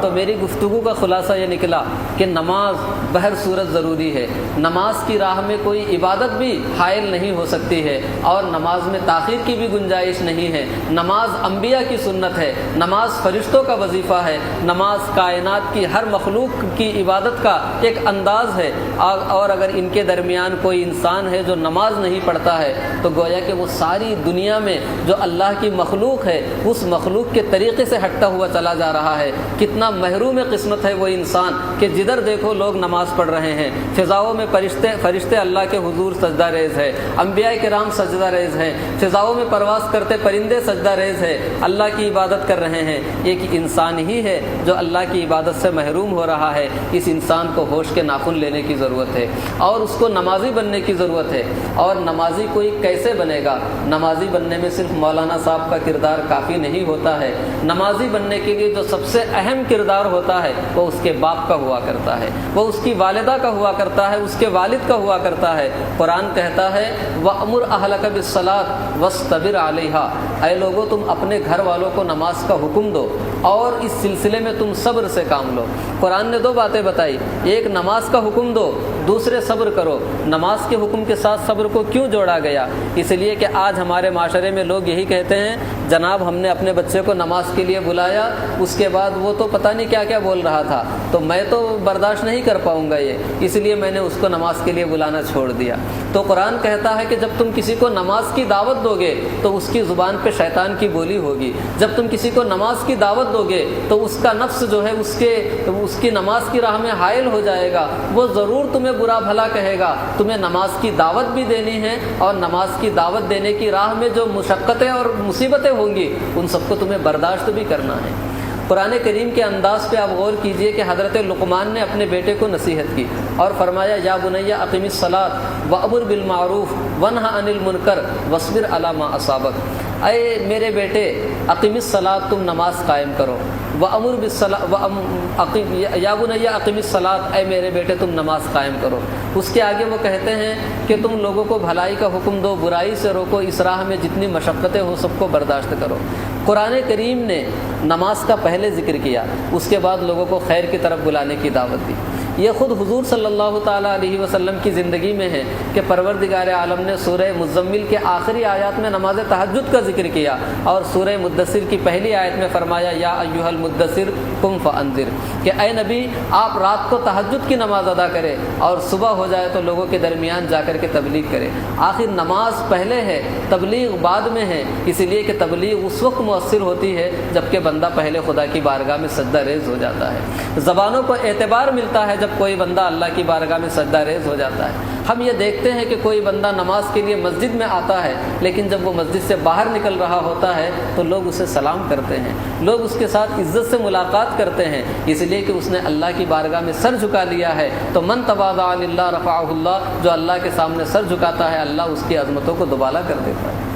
تو میری گفتگو کا خلاصہ یہ نکلا کہ نماز بہر صورت ضروری ہے، نماز کی راہ میں کوئی عبادت بھی حائل نہیں ہو سکتی ہے، اور نماز میں تاخیر کی بھی گنجائش نہیں ہے۔ نماز انبیاء کی سنت ہے، نماز فرشتوں کا وظیفہ ہے، نماز کائنات کی ہر مخلوق کی عبادت کا ایک انداز ہے، اور اگر ان کے درمیان کوئی انسان ہے جو نماز نہیں پڑھتا ہے تو گویا کہ وہ ساری دنیا میں جو اللہ کی مخلوق ہے اس مخلوق کے طریقے سے ہٹتا ہوا چلا جا رہا ہے۔ کتنا محروم قسمت ہے وہ انسان کہ جدھر دیکھو لوگ نماز پڑھ رہے ہیں، فضاؤں میں فرشتے اللہ کے حضور سجدہ ریز ہے، انبیاء کرام سجدہ ریز ہیں، فضاؤں میں پرواز کرتے پرندے سجدہ ریز ہے، اللہ کی عبادت کر رہے ہیں۔ ایک انسان ہی ہے جو اللہ کی عبادت سے محروم ہو رہا ہے۔ اس انسان کو ہوش کے ناخن لینے کی ضرورت ہے اور اس کو نمازی بننے کی ضرورت ہے۔ اور نمازی کوئی کیسے بنے گا؟ نمازی بننے میں صرف مولانا صاحب کا کردار کافی نہیں ہوتا ہے، نمازی بننے کے لیے جو سب سے اہم کردار ہوتا ہے وہ اس کے باپ کا ہوا کرتا ہے، وہ اس کی والدہ کا ہوا کرتا ہے، اس کے والد کا ہوا کرتا ہے۔ قرآن کہتا ہے وَأْمُرْ أَهْلَكَ بِالصَّلَاةِ وَاصْطَبِرْ عَلَيْهَا، اے لوگو تم اپنے گھر والوں کو نماز کا حکم دو اور اس سلسلے میں تم صبر سے کام لو۔ قرآن نے دو باتیں بتائی، ایک نماز کا حکم دو، دوسرے صبر کرو۔ نماز کے حکم کے ساتھ صبر کو کیوں جوڑا گیا؟ اس لیے کہ آج ہمارے معاشرے میں لوگ یہی کہتے ہیں جناب ہم نے اپنے بچے کو نماز کے لیے بلایا، اس کے بعد وہ تو پتہ نہیں کیا کیا بول رہا تھا، تو میں تو برداشت نہیں کر پاؤں گا یہ، اس لیے میں نے اس کو نماز کے لیے بلانا چھوڑ دیا۔ تو قرآن کہتا ہے کہ جب تم کسی کو نماز کی دعوت دو گے تو اس کی زبان پہ شیطان کی بولی ہوگی، جب تم کسی کو نماز کی دعوت دو گے تو اس کا نفس جو ہے اس کی نماز کی راہ میں حائل ہو جائے گا، وہ ضرور تمہیں برا بھلا کہے گا۔ تمہیں نماز کی دعوت بھی دینی ہے اور نماز کی دعوت دینے کی راہ میں جو مشقتیں اور مصیبتیں ہوں گی ان سب کو تمہیں برداشت بھی کرنا ہے۔ قرآن کریم کے انداز پہ آپ غور کیجئے کہ حضرت لقمان نے اپنے بیٹے کو نصیحت کی اور فرمایا یا بنی اقم الصلاۃ وامر بالمعروف وانہا عن المنکر واصبر علی ما اصابک، اے میرے بیٹے اقم الصلاۃ، تم نماز قائم کرو، وامر بالصلاۃ یا بنی اقم الصلاۃ، اے میرے بیٹے تم نماز قائم کرو۔ اس کے آگے وہ کہتے ہیں کہ تم لوگوں کو بھلائی کا حکم دو، برائی سے روکو، اس راہ میں جتنی مشقتیں ہو سب کو برداشت کرو۔ قرآن کریم نے نماز کا پہلے ذکر کیا، اس کے بعد لوگوں کو خیر کی طرف بلانے کی دعوت دی۔ یہ خود حضور صلی اللہ تعالیٰ علیہ وسلم کی زندگی میں ہے کہ پروردگار عالم نے سورہ مزمل کے آخری آیات میں نماز تہجد کا ذکر کیا اور سورہ مدثر کی پہلی آیت میں فرمایا یا ایھا المدثر قم فانذر، کہ اے نبی آپ رات کو تہجد کی نماز ادا کریں اور صبح ہو جائے تو لوگوں کے درمیان جا کر کے تبلیغ کریں۔ آخر نماز پہلے ہے، تبلیغ بعد میں ہے، اس لیے کہ تبلیغ اس وقت مؤثر ہوتی ہے جب کہ بندہ پہلے خدا کی بارگاہ میں سجدہ ریز ہو جاتا ہے۔ زبانوں کو اعتبار ملتا ہے جب کوئی بندہ اللہ کی بارگاہ میں سجدہ ریز ہو جاتا ہے۔ ہم یہ دیکھتے ہیں کہ کوئی بندہ نماز کے لیے مسجد میں آتا ہے لیکن جب وہ مسجد سے باہر نکل رہا ہوتا ہے تو لوگ اسے سلام کرتے ہیں، لوگ اس کے ساتھ عزت سے ملاقات کرتے ہیں، اس لیے کہ اس نے اللہ کی بارگاہ میں سر جھکا لیا ہے۔ تو من تواضع للہ رفعہ اللہ، جو اللہ کے سامنے سر جھکاتا ہے اللہ اس کی عظمتوں کو دوبالا کر دیتا ہے۔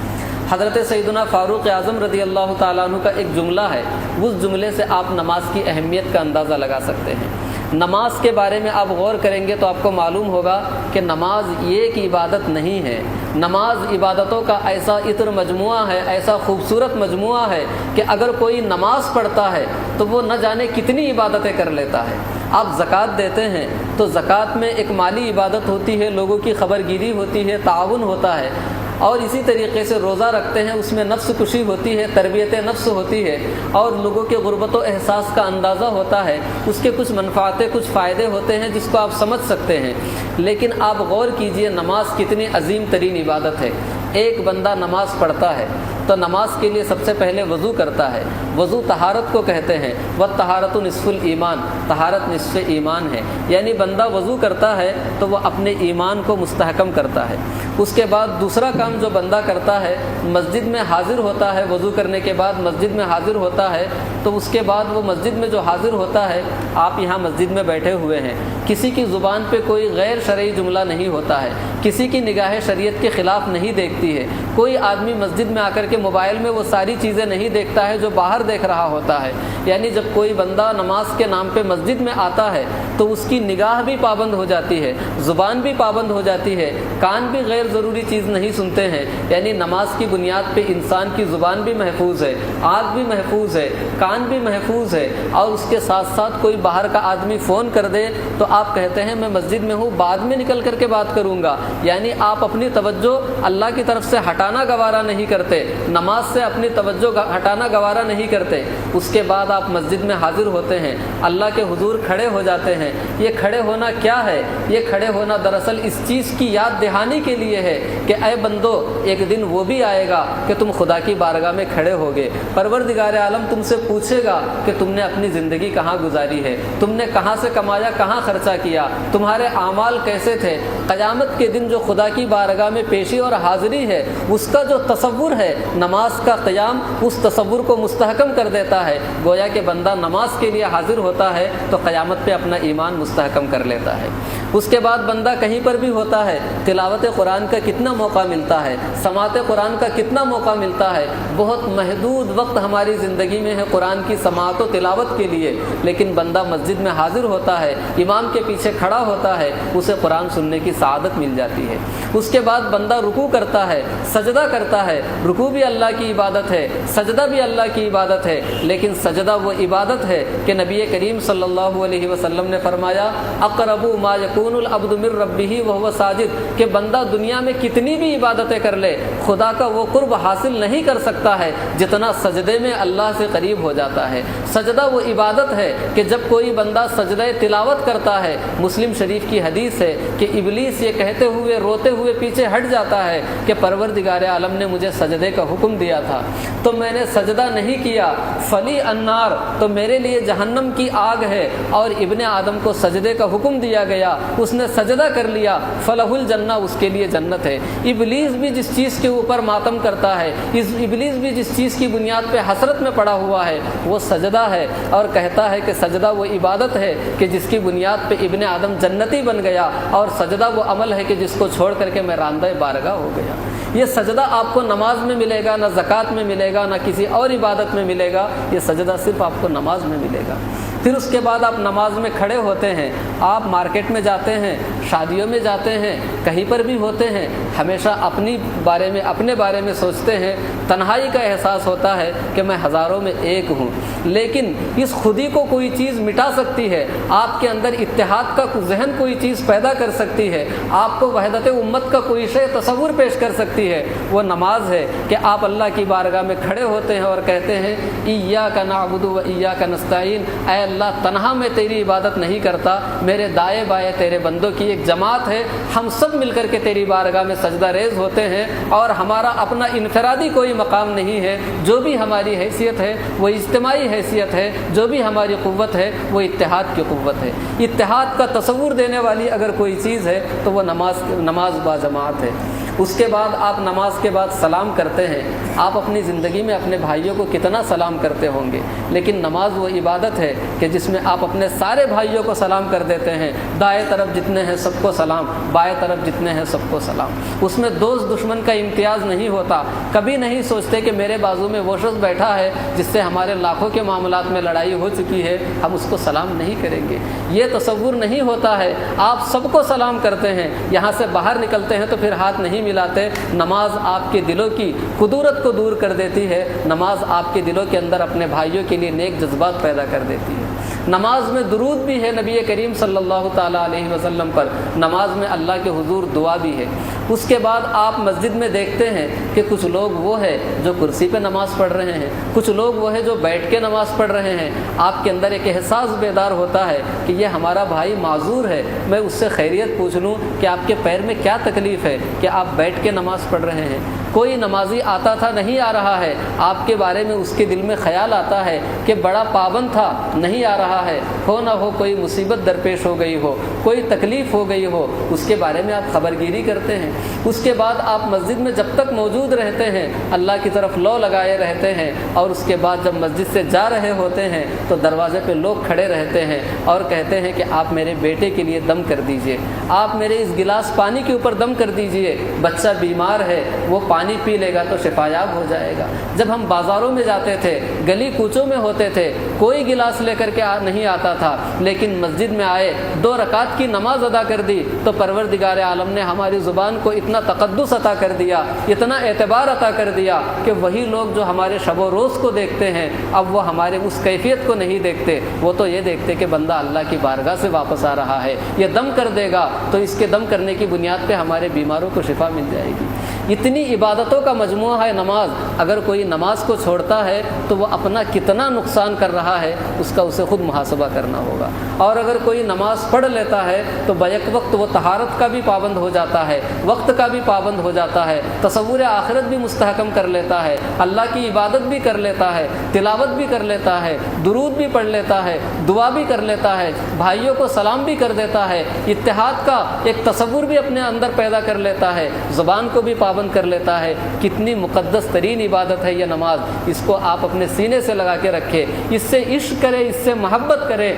حضرت سیدنا فاروق اعظم رضی اللہ تعالیٰ عنہ کا ایک جملہ ہے، اس جملے سے آپ نماز کی اہمیت کا اندازہ لگا سکتے ہیں۔ نماز کے بارے میں آپ غور کریں گے تو آپ کو معلوم ہوگا کہ نماز ایک عبادت نہیں ہے، نماز عبادتوں کا ایسا عطر مجموعہ ہے، ایسا خوبصورت مجموعہ ہے کہ اگر کوئی نماز پڑھتا ہے تو وہ نہ جانے کتنی عبادتیں کر لیتا ہے۔ آپ زکوٰۃ دیتے ہیں تو زکوٰۃ میں ایک مالی عبادت ہوتی ہے، لوگوں کی خبر گیری ہوتی ہے، تعاون ہوتا ہے، اور اسی طریقے سے روزہ رکھتے ہیں، اس میں نفس کشی ہوتی ہے، تربیت نفس ہوتی ہے اور لوگوں کے غربت و احساس کا اندازہ ہوتا ہے، اس کے کچھ منفعتیں کچھ فائدے ہوتے ہیں جس کو آپ سمجھ سکتے ہیں۔ لیکن آپ غور کیجئے نماز کتنی عظیم ترین عبادت ہے۔ ایک بندہ نماز پڑھتا ہے تو نماز کے لیے سب سے پہلے وضو کرتا ہے، وضو طہارت کو کہتے ہیں، وَالطَّہَارَةُ نِصْفُ الْإِيمَانِ، طہارت نصف ایمان ہے، یعنی بندہ وضو کرتا ہے تو وہ اپنے ایمان کو مستحکم کرتا ہے۔ اس کے بعد دوسرا کام جو بندہ کرتا ہے مسجد میں حاضر ہوتا ہے، وضو کرنے کے بعد مسجد میں حاضر ہوتا ہے تو اس کے بعد وہ مسجد میں جو حاضر ہوتا ہے، آپ یہاں مسجد میں بیٹھے ہوئے ہیں، کسی کی زبان پہ کوئی غیر شرعی جملہ نہیں ہوتا ہے، کسی کی نگاہ شریعت کے خلاف نہیں دیکھتی ہے، کوئی آدمی مسجد میں آ کر کے موبائل میں وہ ساری چیزیں نہیں دیکھتا ہے جو باہر دیکھ رہا ہوتا ہے۔ یعنی جب کوئی بندہ نماز کے نام پہ مسجد میں آتا ہے تو اس کی نگاہ بھی پابند ہو جاتی ہے، زبان بھی پابند ہو جاتی ہے، کان بھی غیر ضروری چیز نہیں سنتے ہیں۔ یعنی نماز کی بنیاد پہ انسان کی زبان بھی محفوظ ہے، آنکھ بھی محفوظ ہے، کان بھی محفوظ ہے، اور اس کے ساتھ ساتھ کوئی باہر کا آدمی فون کر دے تو آپ کہتے ہیں میں مسجد میں ہوں، بعد میں نکل کر کے بات کروں گا۔ یعنی آپ اپنی توجہ اللہ کی طرف سے ہٹانا گوارا نہیں کرتے، نماز سے اپنی توجہ ہٹانا گوارا نہیں کرتے۔ اس کے بعد آپ مسجد میں حاضر ہوتے ہیں، اللہ کے حضور کھڑے ہو جاتے ہیں۔ یہ کھڑے ہونا کیا ہے؟ یہ کھڑے ہونا دراصل اس چیز کی یاد دہانی کے لیے ہے کہ اے بندو ایک دن وہ بھی آئے گا کہ تم خدا کی بارگاہ میں کھڑے ہوگے، پروردگار عالم تم سے پوچھے گا کہ تم نے اپنی زندگی کہاں گزاری ہے، تم نے کہاں سے کمایا، کہاں خرچہ کیا، تمہارے اعمال کیسے تھے۔ قیامت کے دن جو خدا کی بارگاہ میں پیشی اور حاضری ہے اس کا جو تصور ہے نماز کا قیام اس تصور کو مستحکم کر دیتا ہے، گویا کہ بندہ نماز کے لیے حاضر ہوتا ہے تو قیامت پہ اپنا ایمان مستحکم کر لیتا ہے۔ اس کے بعد بندہ کہیں پر بھی ہوتا ہے، تلاوت قرآن کا کتنا موقع ملتا ہے، سماعت قرآن کا کتنا موقع ملتا ہے، بہت محدود وقت ہماری زندگی میں ہے قرآن کی سماعت و تلاوت کے لیے، لیکن بندہ مسجد میں حاضر ہوتا ہے، امام کے پیچھے کھڑا ہوتا ہے، اسے قرآن سننے کی سعادت مل جاتی ہے۔ اس کے بعد بندہ رکوع کرتا ہے، سجدہ کرتا ہے، رکوع بھی اللہ کی عبادت ہے، سجدہ بھی اللہ کی عبادت ہے، لیکن سجدہ وہ عبادت ہے کہ نبی کریم صلی اللہ علیہ وسلم نے فرمایا اقرب ما یکون العبد من ربہ وہو ساجد، کہ بندہ دنیا میں کتنی بھی عبادتیں کر لے خدا کا وہ قرب حاصل نہیں کر سکتا ہے جتنا سجدے میں اللہ سے قریب ہو جاتا ہے۔ سجدہ وہ عبادت ہے کہ جب کوئی بندہ سجدہ تلاوت کرتا ہے، مسلم شریف کی حدیث ہے کہ ابلیس یہ کہتے ہوئے روتے ہوئے پیچھے ہٹ جاتا ہے کہ پروردگار عالم نے مجھے سجدے کا حکم دیا تھا تو میں نے سجدہ نہیں کیا، فلی النار، تو میرے لیے جہنم کی آگ ہے، اور ابن آدم کو سجدے کا حکم دیا گیا، اس نے سجدہ کر لیا، فلہ الجنہ، اس کے لیے جنت ہے۔ ابلیس بھی جس چیز کے اوپر ماتم کرتا ہے، ابلیس بھی جس چیز کی بنیاد پہ حسرت میں پڑا ہوا ہے وہ سجدہ ہے، اور کہتا ہے کہ سجدہ وہ عبادت ہے کہ جس کی بنیاد پہ ابن آدم جنتی بن گیا، اور سجدہ وہ عمل ہے کہ جس کو چھوڑ کر کے میں راندہ بارگاہ ہو گیا۔ یہ سجدہ آپ کو نماز میں ملے گا، نہ زکوٰۃ میں ملے گا، نہ کسی اور عبادت میں ملے گا، یہ سجدہ صرف آپ کو نماز میں ملے گا۔ پھر اس کے بعد آپ نماز میں کھڑے ہوتے ہیں، آپ مارکیٹ میں جاتے ہیں، شادیوں میں جاتے ہیں، کہیں پر بھی ہوتے ہیں، ہمیشہ اپنے بارے میں سوچتے ہیں، تنہائی کا احساس ہوتا ہے کہ میں ہزاروں میں ایک ہوں، لیکن اس خودی کو کوئی چیز مٹا سکتی ہے، آپ کے اندر اتحاد کا ذہن کوئی چیز پیدا کر سکتی ہے، آپ کو وحدت امت کا کوئی شے تصور پیش کر سکتی ہے، وہ نماز ہے کہ آپ اللہ کی بارگاہ میں کھڑے ہوتے ہیں اور کہتے ہیں ایاک نعبد و ایاک نستعین، اے اللہ تنہا میں تیری عبادت نہیں کرتا، میرے دائیں بائیں تیرے بندوں کی ایک جماعت ہے، ہم سب مل کر کے تیری بارگاہ میں سجدہ ریز ہوتے ہیں، اور ہمارا اپنا انفرادی کوئی مقام نہیں ہے، جو بھی ہماری حیثیت ہے وہ اجتماعی حیثیت ہے، جو بھی ہماری قوت ہے وہ اتحاد کی قوت ہے۔ اتحاد کا تصور دینے والی اگر کوئی چیز ہے تو وہ نماز با جماعت ہے۔ اس کے بعد آپ نماز کے بعد سلام کرتے ہیں، آپ اپنی زندگی میں اپنے بھائیوں کو کتنا سلام کرتے ہوں گے، لیکن نماز وہ عبادت ہے کہ جس میں آپ اپنے سارے بھائیوں کو سلام کر دیتے ہیں، دائیں طرف جتنے ہیں سب کو سلام، بائیں طرف جتنے ہیں سب کو سلام۔ اس میں دوست دشمن کا امتیاز نہیں ہوتا، کبھی نہیں سوچتے کہ میرے بازو میں وہ شخص بیٹھا ہے جس سے ہمارے لاکھوں کے معاملات میں لڑائی ہو چکی ہے، ہم اس کو سلام نہیں کریں گے، یہ تصور نہیں ہوتا ہے۔ آپ سب کو سلام کرتے ہیں، یہاں سے باہر نکلتے ہیں تو پھر ہاتھ نہیں ملاتے۔ نماز آپ کے دلوں کی کدورت کو دور کر دیتی ہے، نماز آپ کے دلوں کے اندر اپنے بھائیوں کے لیے نیک جذبات پیدا کر دیتی ہے۔ نماز میں درود بھی ہے نبی کریم صلی اللہ تعالیٰ علیہ وسلم پر، نماز میں اللہ کے حضور دعا بھی ہے۔ اس کے بعد آپ مسجد میں دیکھتے ہیں کہ کچھ لوگ وہ ہے جو کرسی پہ نماز پڑھ رہے ہیں، کچھ لوگ وہ ہے جو بیٹھ کے نماز پڑھ رہے ہیں۔ آپ کے اندر ایک احساس بیدار ہوتا ہے کہ یہ ہمارا بھائی معذور ہے، میں اس سے خیریت پوچھ لوں کہ آپ کے پیر میں کیا تکلیف ہے کہ آپ بیٹھ کے نماز پڑھ رہے ہیں۔ کوئی نمازی آتا تھا نہیں آ رہا ہے، آپ کے بارے میں اس کے دل میں خیال آتا ہے کہ بڑا پابند تھا نہیں آ رہا ہے، ہو نہ ہو کوئی مصیبت درپیش ہو گئی ہو، کوئی تکلیف ہو گئی ہو، اس کے بارے میں آپ خبرگیری کرتے ہیں۔ اس کے بعد آپ مسجد میں جب تک موجود رہتے ہیں اللہ کی طرف لو لگائے رہتے ہیں، اور اس کے بعد جب مسجد سے جا رہے ہوتے ہیں تو دروازے پہ لوگ کھڑے رہتے ہیں اور کہتے ہیں کہ آپ میرے بیٹے کے لیے دم کر دیجئے، آپ میرے اس گلاس پانی کے اوپر دم کر دیجئے، بچہ بیمار ہے، وہ پانی پی لے گا تو شفایاب ہو جائے گا۔ جب ہم بازاروں میں جاتے تھے، گلی کوچوں میں ہوتے تھے، کوئی گلاس لے کر کے نہیں آتا تھا، لیکن مسجد میں آئے 2 رکعت کی نماز ادا کر دی تو پروردگار عالم نے ہماری زبان کو اتنا تقدس عطا کر دیا، اتنا اعتبار عطا کر دیا کہ وہی لوگ جو ہمارے شب و روز کو دیکھتے ہیں اب وہ ہمارے اس کیفیت کو نہیں دیکھتے، وہ تو یہ دیکھتے کہ بندہ اللہ کی بارگاہ سے واپس آ رہا ہے، یہ دم کر دے گا تو اس کے دم کرنے کی بنیاد پہ ہمارے بیماروں کو شفا مل جائے گی۔ اتنی عبادتوں کا مجموعہ ہے نماز، اگر کوئی نماز کو چھوڑتا ہے تو وہ اپنا کتنا نقصان کر رہا ہے اس کا اسے خود محاسبہ کرنا ہوگا، اور اگر کوئی نماز پڑھ لیتا ہے تو بیک وقت وہ طہارت کا بھی پابند ہو جاتا ہے، وقت کا بھی پابند ہو جاتا ہے، تصور آخرت بھی مستحکم کر لیتا ہے، اللہ کی عبادت بھی کر لیتا ہے، تلاوت بھی کر لیتا ہے، درود بھی پڑھ لیتا ہے، دعا بھی کر لیتا ہے، بھائیوں کو سلام بھی کر دیتا ہے، اتحاد کا ایک تصور بھی اپنے اندر پیدا کر لیتا ہے، زبان کو بھی پابند کر لیتا ہے۔ کتنی مقدس ترین عبادت ہے یہ نماز، اس کو آپ اپنے سینے سے لگا کے رکھے، اس سے عشق کرے، اس سے محبت کرے۔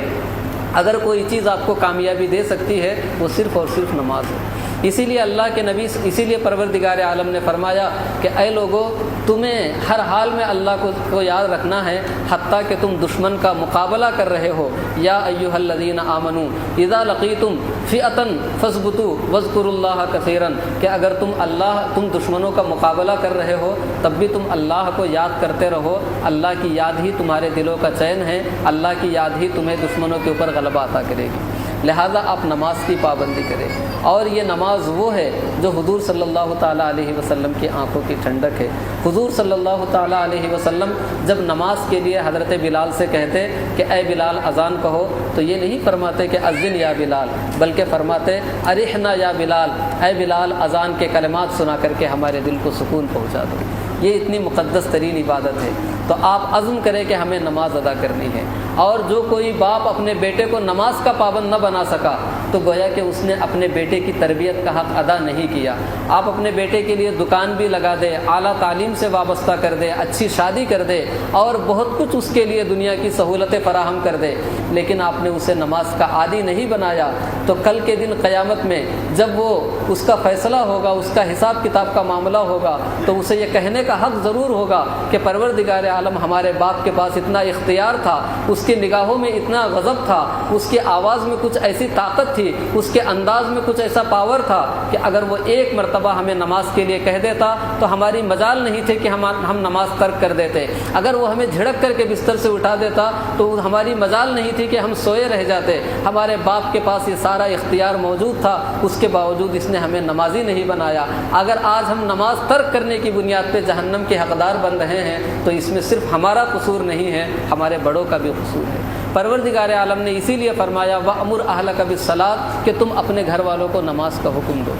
اگر کوئی چیز آپ کو کامیابی دے سکتی ہے وہ صرف اور صرف نماز ہے۔ اسی لیے اللہ کے نبی، اسی لیے پروردگار عالم نے فرمایا کہ اے لوگو، تمہیں ہر حال میں اللہ کو یاد رکھنا ہے، حتیٰ کہ تم دشمن کا مقابلہ کر رہے ہو۔ یا ایھا الذین آمنوا اذا لقیتم فئۃ فاثبتوا واذکروا اللہ کثیرا، کہ اگر تم دشمنوں کا مقابلہ کر رہے ہو تب بھی تم اللہ کو یاد کرتے رہو۔ اللہ کی یاد ہی تمہارے دلوں کا چین ہے، اللہ کی یاد ہی تمہیں دشمنوں کے اوپر غلبہ عطا کرے گی۔ لہذا آپ نماز کی پابندی کریں، اور یہ نماز وہ ہے جو حضور صلی اللہ تعالیٰ علیہ وسلم کی آنکھوں کی ٹھنڈک ہے۔ حضور صلی اللہ تعالیٰ علیہ وسلم جب نماز کے لیے حضرت بلال سے کہتے کہ اے بلال اذان کہو، تو یہ نہیں فرماتے کہ اذن یا بلال، بلکہ فرماتے ارحنا یا بلال، اے بلال اذان کے کلمات سنا کر کے ہمارے دل کو سکون پہنچا دو۔ یہ اتنی مقدس ترین عبادت ہے، تو آپ عزم کریں کہ ہمیں نماز ادا کرنی ہے۔ اور جو کوئی باپ اپنے بیٹے کو نماز کا پابند نہ بنا سکا تو گویا کہ اس نے اپنے بیٹے کی تربیت کا حق ادا نہیں کیا۔ آپ اپنے بیٹے کے لیے دکان بھی لگا دے، اعلیٰ تعلیم سے وابستہ کر دے، اچھی شادی کر دے، اور بہت کچھ اس کے لیے دنیا کی سہولتیں فراہم کر دے، لیکن آپ نے اسے نماز کا عادی نہیں بنایا، تو کل کے دن قیامت میں جب وہ اس کا فیصلہ ہوگا، اس کا حساب کتاب کا معاملہ ہوگا، تو اسے یہ کہنے کا حق ضرور ہوگا کہ پروردگار عالم، ہمارے باپ کے پاس اتنا اختیار تھا، اس کی نگاہوں میں اتنا غضب تھا، اس کی آواز میں کچھ ایسی طاقت تھی، اس کے انداز میں کچھ ایسا پاور تھا کہ اگر وہ ایک مرتبہ ہمیں نماز کے لیے کہہ دیتا تو ہماری مجال نہیں تھی کہ ہم نماز ترک کر دیتے۔ اگر وہ ہمیں جھڑک کر کے بستر سے اٹھا دیتا تو ہماری مجال نہیں تھی کہ ہم سوئے رہ جاتے۔ ہمارے باپ کے پاس یہ سارا اختیار موجود تھا، اس کے باوجود اس نے ہمیں نمازی نہیں بنایا۔ اگر آج ہم نماز ترک کرنے کی بنیاد پہ جہنم کے حقدار بن رہے ہیں تو اس میں صرف ہمارا قصور نہیں ہے، ہمارے بڑوں کا بھی قصور ہے۔ پروردگار عالم نے اسی لیے فرمایا وَأْمُرْ أَهْلَكَ بِالصَّلَاةِ کہ تم اپنے گھر والوں کو نماز کا حکم دو،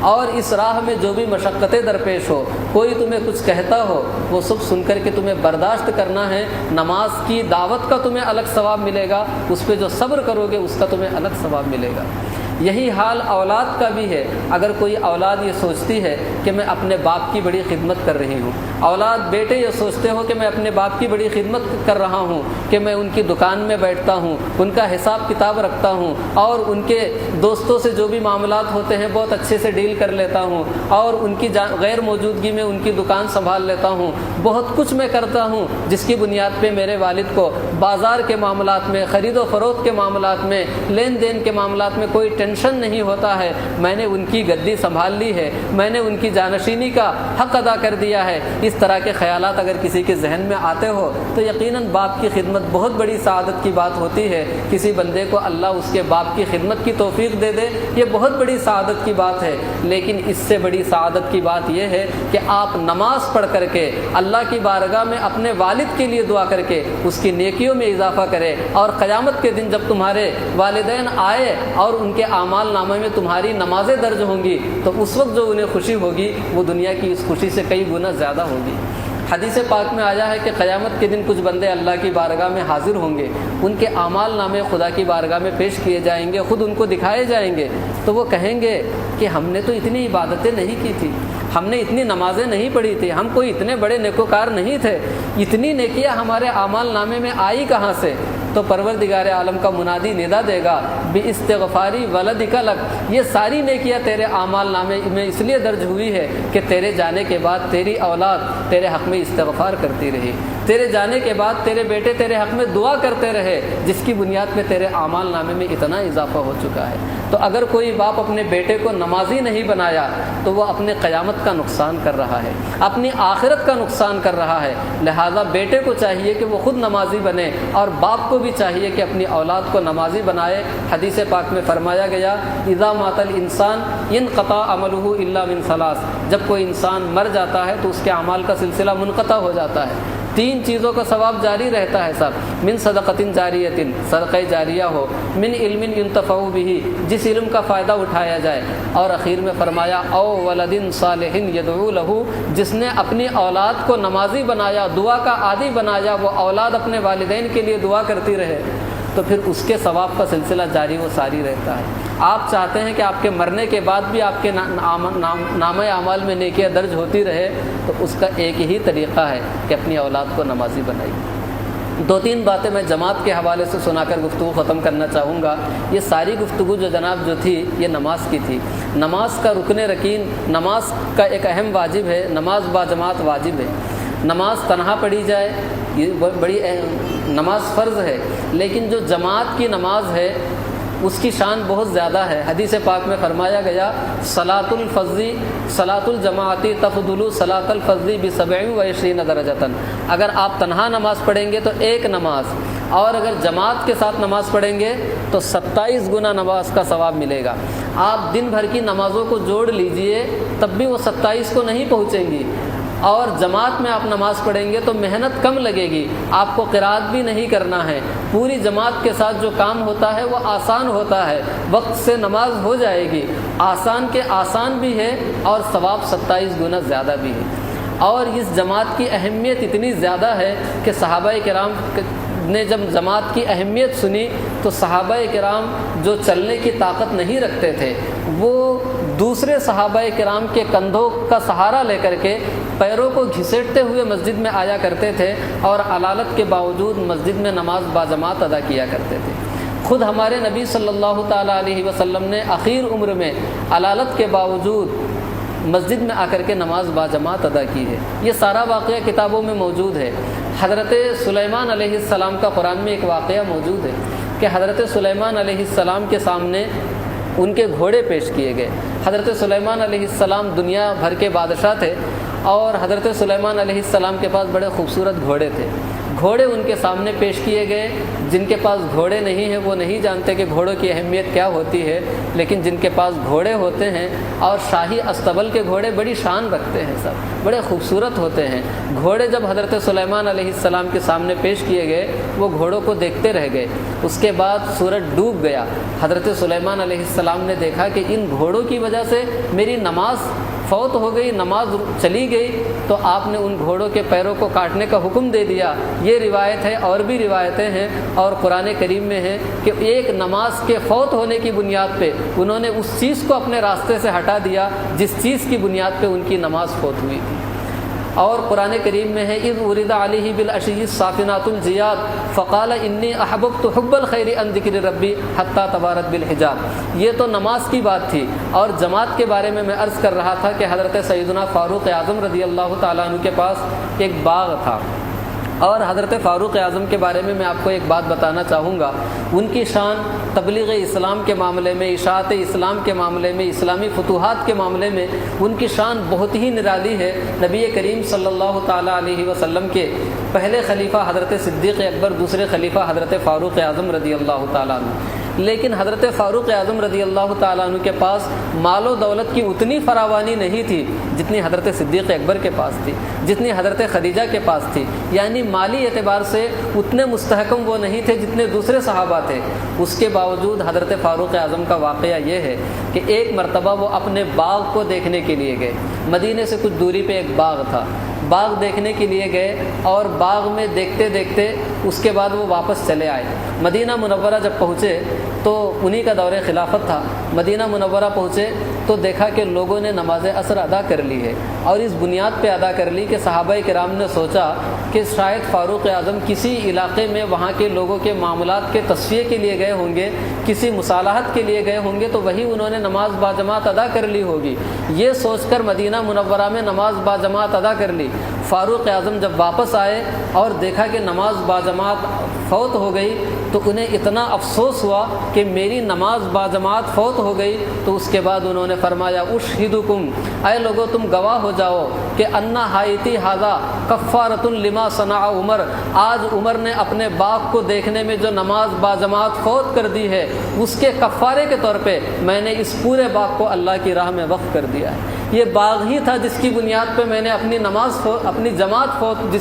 اور اس راہ میں جو بھی مشقتیں درپیش ہو، کوئی تمہیں کچھ کہتا ہو، وہ سب سن کر کے تمہیں برداشت کرنا ہے۔ نماز کی دعوت کا تمہیں الگ ثواب ملے گا، اس پہ جو صبر کرو گے اس کا تمہیں الگ ثواب ملے گا۔ یہی حال اولاد کا بھی ہے۔ اگر کوئی اولاد یہ سوچتی ہے کہ میں اپنے باپ کی بڑی خدمت کر رہی ہوں، اولاد بیٹے یہ سوچتے ہو کہ میں اپنے باپ کی بڑی خدمت کر رہا ہوں، کہ میں ان کی دکان میں بیٹھتا ہوں، ان کا حساب کتاب رکھتا ہوں، اور ان کے دوستوں سے جو بھی معاملات ہوتے ہیں بہت اچھے سے ڈیل کر لیتا ہوں، اور ان کی غیر موجودگی میں ان کی دکان سنبھال لیتا ہوں، بہت کچھ میں کرتا ہوں جس کی بنیاد پہ میرے والد کو بازار کے معاملات میں، خرید و فروخت کے معاملات میں، لین دین کے معاملات میں کوئی ٹینشن نہیں ہوتا ہے۔ میں نے ان کی گدی سنبھال لی ہے، میں نے ان کی جانشینی کا حق ادا کر دیا ہے۔ اس طرح کے خیالات اگر کسی کے ذہن میں آتے ہو تو یقیناً باپ کی خدمت بہت بڑی سعادت کی بات ہوتی ہے۔ کسی بندے کو اللہ اس کے باپ کی خدمت کی توفیق دے دے، یہ بہت بڑی سعادت کی بات ہے۔ لیکن اس سے بڑی سعادت کی بات یہ ہے کہ آپ نماز پڑھ کر کے اللہ کی بارگاہ میں اپنے والد کے لیے دعا کر کے اس کی نیکیوں میں اضافہ کرے، اور قیامت کے دن جب تمہارے والدین آئے اور ان کے اعمال نامے میں تمہاری نمازیں درج ہوں گی تو اس وقت جو انہیں خوشی ہوگی وہ دنیا کی اس خوشی سے کئی گنا زیادہ ہوگی۔ حدیث پاک میں آیا ہے کہ قیامت کے دن کچھ بندے اللہ کی بارگاہ میں حاضر ہوں گے، ان کے اعمال نامے خدا کی بارگاہ میں پیش کیے جائیں گے، خود ان کو دکھائے جائیں گے، تو وہ کہیں گے کہ ہم نے تو اتنی عبادتیں نہیں کی تھی، ہم نے اتنی نمازیں نہیں پڑھی تھی، ہم کوئی اتنے بڑے نیکوکار نہیں تھے، اتنی نیکیاں ہمارے اعمال نامے میں آئی کہاں سے؟ تو پروردگار عالم کا منادی ندا دے گا باستغفاری ولدک لک، یہ ساری نیکیاں تیرے اعمال نامے میں اس لیے درج ہوئی ہے کہ تیرے جانے کے بعد تیری اولاد تیرے حق میں استغفار کرتی رہی، تیرے جانے کے بعد تیرے بیٹے تیرے حق میں دعا کرتے رہے، جس کی بنیاد پہ تیرے اعمال نامے میں اتنا اضافہ ہو چکا ہے۔ تو اگر کوئی باپ اپنے بیٹے کو نمازی نہیں بنایا تو وہ اپنے قیامت کا نقصان کر رہا ہے، اپنی آخرت کا نقصان کر رہا ہے۔ لہذا بیٹے کو چاہیے کہ وہ خود نمازی بنے، اور باپ کو بھی چاہیے کہ اپنی اولاد کو نمازی بنائے۔ حدیث پاک میں فرمایا گیا اذا مات الانسان انقطع عمله الا من ثلاث، جب کوئی انسان مر جاتا ہے تو اس کے اعمال کا سلسلہ منقطع ہو جاتا ہے، تین چیزوں کا ثواب جاری رہتا ہے صاحب، من صدقۃ جاریۃ، صدقہ جاریہ ہو، من علم ينتفع به، جس علم کا فائدہ اٹھایا جائے، اور اخیر میں فرمایا او ولد صالح يدعو له، جس نے اپنی اولاد کو نمازی بنایا، دعا کا عادی بنایا، وہ اولاد اپنے والدین کے لیے دعا کرتی رہے۔ تو پھر اس کے ثواب کا سلسلہ جاری و ساری رہتا ہے۔ آپ چاہتے ہیں کہ آپ کے مرنے کے بعد بھی آپ کے نامہ اعمال میں نیکیاں درج ہوتی رہے، تو اس کا ایک ہی طریقہ ہے کہ اپنی اولاد کو نمازی بنائیے۔ 2-3 باتیں میں جماعت کے حوالے سے سنا کر گفتگو ختم کرنا چاہوں گا۔ یہ ساری گفتگو جو جناب جو تھی یہ نماز کی تھی۔ نماز کا رکن رکین، نماز کا ایک اہم واجب ہے، نماز با جماعت واجب ہے۔ نماز تنہا پڑھی جائے یہ بڑی نماز فرض ہے، لیکن جو جماعت کی نماز ہے اس کی شان بہت زیادہ ہے۔ حدیث پاک میں فرمایا گیا صلاۃ الجماعتی تفضل صلاۃ الفضل ب27 درجۃ۔ اگر آپ تنہا نماز پڑھیں گے تو ایک نماز، اور اگر جماعت کے ساتھ نماز پڑھیں گے تو 27 گنا نماز کا ثواب ملے گا۔ آپ دن بھر کی نمازوں کو جوڑ لیجئے تب بھی وہ 27 کو نہیں پہنچیں گی، اور جماعت میں آپ نماز پڑھیں گے تو محنت کم لگے گی، آپ کو قرات بھی نہیں کرنا ہے، پوری جماعت کے ساتھ جو کام ہوتا ہے وہ آسان ہوتا ہے، وقت سے نماز ہو جائے گی، آسان کے آسان بھی ہے اور ثواب 27 گنا زیادہ بھی ہے۔ اور اس جماعت کی اہمیت اتنی زیادہ ہے کہ صحابہ کرام نے جب جماعت کی اہمیت سنی تو صحابہ کرام جو چلنے کی طاقت نہیں رکھتے تھے وہ دوسرے صحابہ کرام کے کندھوں کا سہارا لے کر کے پیروں کو گھسیٹتے ہوئے مسجد میں آیا کرتے تھے، اور علالت کے باوجود مسجد میں نماز باجماعت ادا کیا کرتے تھے۔ خود ہمارے نبی صلی اللہ تعالیٰ علیہ وسلم نے اخیر عمر میں علالت کے باوجود مسجد میں آ کر کے نماز باجماعت ادا کی ہے۔ یہ سارا واقعہ کتابوں میں موجود ہے۔ حضرت سلیمان علیہ السلام کا قرآن میں ایک واقعہ موجود ہے کہ حضرت سلیمان علیہ السلام کے سامنے ان کے گھوڑے پیش کیے گئے۔ حضرت سلیمان علیہ السلام دنیا بھر کے بادشاہ تھے، اور حضرت سلیمان علیہ السلام کے پاس بڑے خوبصورت گھوڑے تھے۔ گھوڑے ان کے سامنے پیش کیے گئے۔ جن کے پاس گھوڑے نہیں ہیں وہ نہیں جانتے کہ گھوڑوں کی اہمیت کیا ہوتی ہے، لیکن جن کے پاس گھوڑے ہوتے ہیں، اور شاہی استبل کے گھوڑے بڑی شان رکھتے ہیں، سب بڑے خوبصورت ہوتے ہیں۔ گھوڑے جب حضرت سلیمان علیہ السلام کے سامنے پیش کیے گئے وہ گھوڑوں کو دیکھتے رہ گئے۔ اس کے بعد سورج ڈوب گیا۔ حضرت سلیمان علیہ السلام نے دیکھا کہ ان گھوڑوں کی وجہ سے میری نماز فوت ہو گئی، نماز چلی گئی، تو آپ نے ان گھوڑوں کے پیروں کو کاٹنے کا حکم دے دیا۔ یہ روایت ہے، اور بھی روایتیں ہیں، اور قرآن کریم میں ہے کہ ایک نماز کے فوت ہونے کی بنیاد پہ انہوں نے اس چیز کو اپنے راستے سے ہٹا دیا جس چیز کی بنیاد پہ ان کی نماز فوت ہوئی تھی۔ اور قرآن کریم میں ہے اذ ورد علیہ بالعشی الصافنات الجیاد فقال انی احببت حب الخیر عن ذکر ربی حتی تبارت بالحجاب۔ یہ تو نماز کی بات تھی، اور جماعت کے بارے میں عرض کر رہا تھا کہ حضرت سیدنا فاروق اعظم رضی اللہ تعالیٰ عنہ کے پاس ایک باغ تھا، اور حضرت فاروق اعظم کے بارے میں آپ کو ایک بات بتانا چاہوں گا۔ ان کی شان تبلیغ اسلام کے معاملے میں، اشاعت اسلام کے معاملے میں، اسلامی فتوحات کے معاملے میں ان کی شان بہت ہی نرالی ہے۔ نبی کریم صلی اللہ تعالیٰ علیہ وسلم کے پہلے خلیفہ حضرت صدیق اکبر، دوسرے خلیفہ حضرت فاروق اعظم رضی اللہ تعالیٰ عنہ، لیکن حضرت فاروق اعظم رضی اللہ تعالیٰ عنہ کے پاس مال و دولت کی اتنی فراوانی نہیں تھی جتنی حضرت صدیق اکبر کے پاس تھی، جتنی حضرت خدیجہ کے پاس تھی، یعنی مالی اعتبار سے اتنے مستحکم وہ نہیں تھے جتنے دوسرے صحابہ تھے۔ اس کے باوجود حضرت فاروق اعظم کا واقعہ یہ ہے کہ ایک مرتبہ وہ اپنے باغ کو دیکھنے کے لیے گئے۔ مدینے سے کچھ دوری پہ ایک باغ تھا، باغ دیکھنے کے لیے گئے، اور باغ میں دیکھتے دیکھتے اس کے بعد وہ واپس چلے آئے۔ مدینہ منورہ جب پہنچے تو انہی کا دور خلافت تھا۔ مدینہ منورہ پہنچے تو دیکھا کہ لوگوں نے نماز عصر ادا کر لی ہے، اور اس بنیاد پہ ادا کر لی کہ صحابہ کرام نے سوچا کہ شاید فاروق اعظم کسی علاقے میں وہاں کے لوگوں کے معاملات کے تصفیے کے لیے گئے ہوں گے، کسی مصالحت کے لیے گئے ہوں گے، تو وہی انہوں نے نماز باجماعت ادا کر لی ہوگی۔ یہ سوچ کر مدینہ منورہ میں نماز باجماعت ادا کر لی۔ فاروق اعظم جب واپس آئے اور دیکھا کہ نماز باجماعت فوت ہو گئی تو انہیں اتنا افسوس ہوا کہ میری نماز باجماعت فوت ہو گئی۔ تو اس کے بعد انہوں نے فرمایا اشہدکم، اے لوگو تم گواہ ہو جاؤ کہ انا حایتی ھذا کفارۃ لما صنع عمر، آج عمر نے اپنے باغ کو دیکھنے میں جو نماز باجماعت فوت کر دی ہے اس کے کفارے کے طور پہ میں نے اس پورے باغ کو اللہ کی راہ میں وقف کر دیا ہے۔ یہ باغ ہی تھا جس کی بنیاد پہ میں نے اپنی جماعت فوت،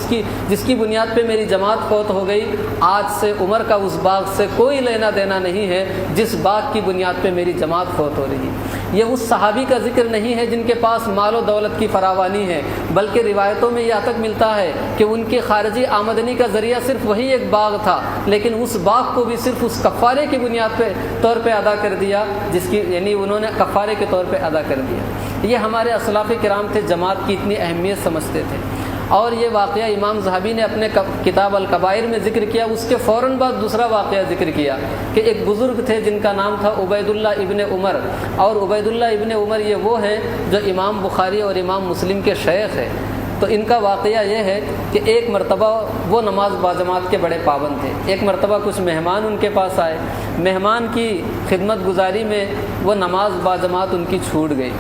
جس کی بنیاد پہ میری جماعت فوت ہو گئی۔ آج سے عمر کا اس باغ سے کوئی لینا دینا نہیں ہے جس باغ کی بنیاد پہ میری جماعت فوت ہو رہی ہے۔ یہ اس صحابی کا ذکر نہیں ہے جن کے پاس مال و دولت کی فراوانی ہے، بلکہ روایتوں میں یہاں تک ملتا ہے کہ ان کی خارجی آمدنی کا ذریعہ صرف وہی ایک باغ تھا، لیکن اس باغ کو بھی صرف اس کفارے کی بنیاد پہ طور پہ ادا کر دیا، جس کی یعنی انہوں نے کفارے کے طور پہ ادا کر دیا۔ یہ ہمارے اسلاف کرام تھے، جماعت کی اتنی اہمیت سمجھتے تھے۔ اور یہ واقعہ امام ذہبی نے اپنے کتاب الکبائر میں ذکر کیا۔ اس کے فوراً بعد دوسرا واقعہ ذکر کیا کہ ایک بزرگ تھے جن کا نام تھا عبید اللہ ابن عمر، اور عبید اللہ ابن عمر یہ وہ ہیں جو امام بخاری اور امام مسلم کے شیخ ہیں۔ تو ان کا واقعہ یہ ہے کہ ایک مرتبہ وہ نماز باجماعت کے بڑے پابند تھے۔ ایک مرتبہ کچھ مہمان ان کے پاس آئے، مہمان کی خدمت گزاری میں وہ نماز باجماعت ان کی چھوٹ گئی۔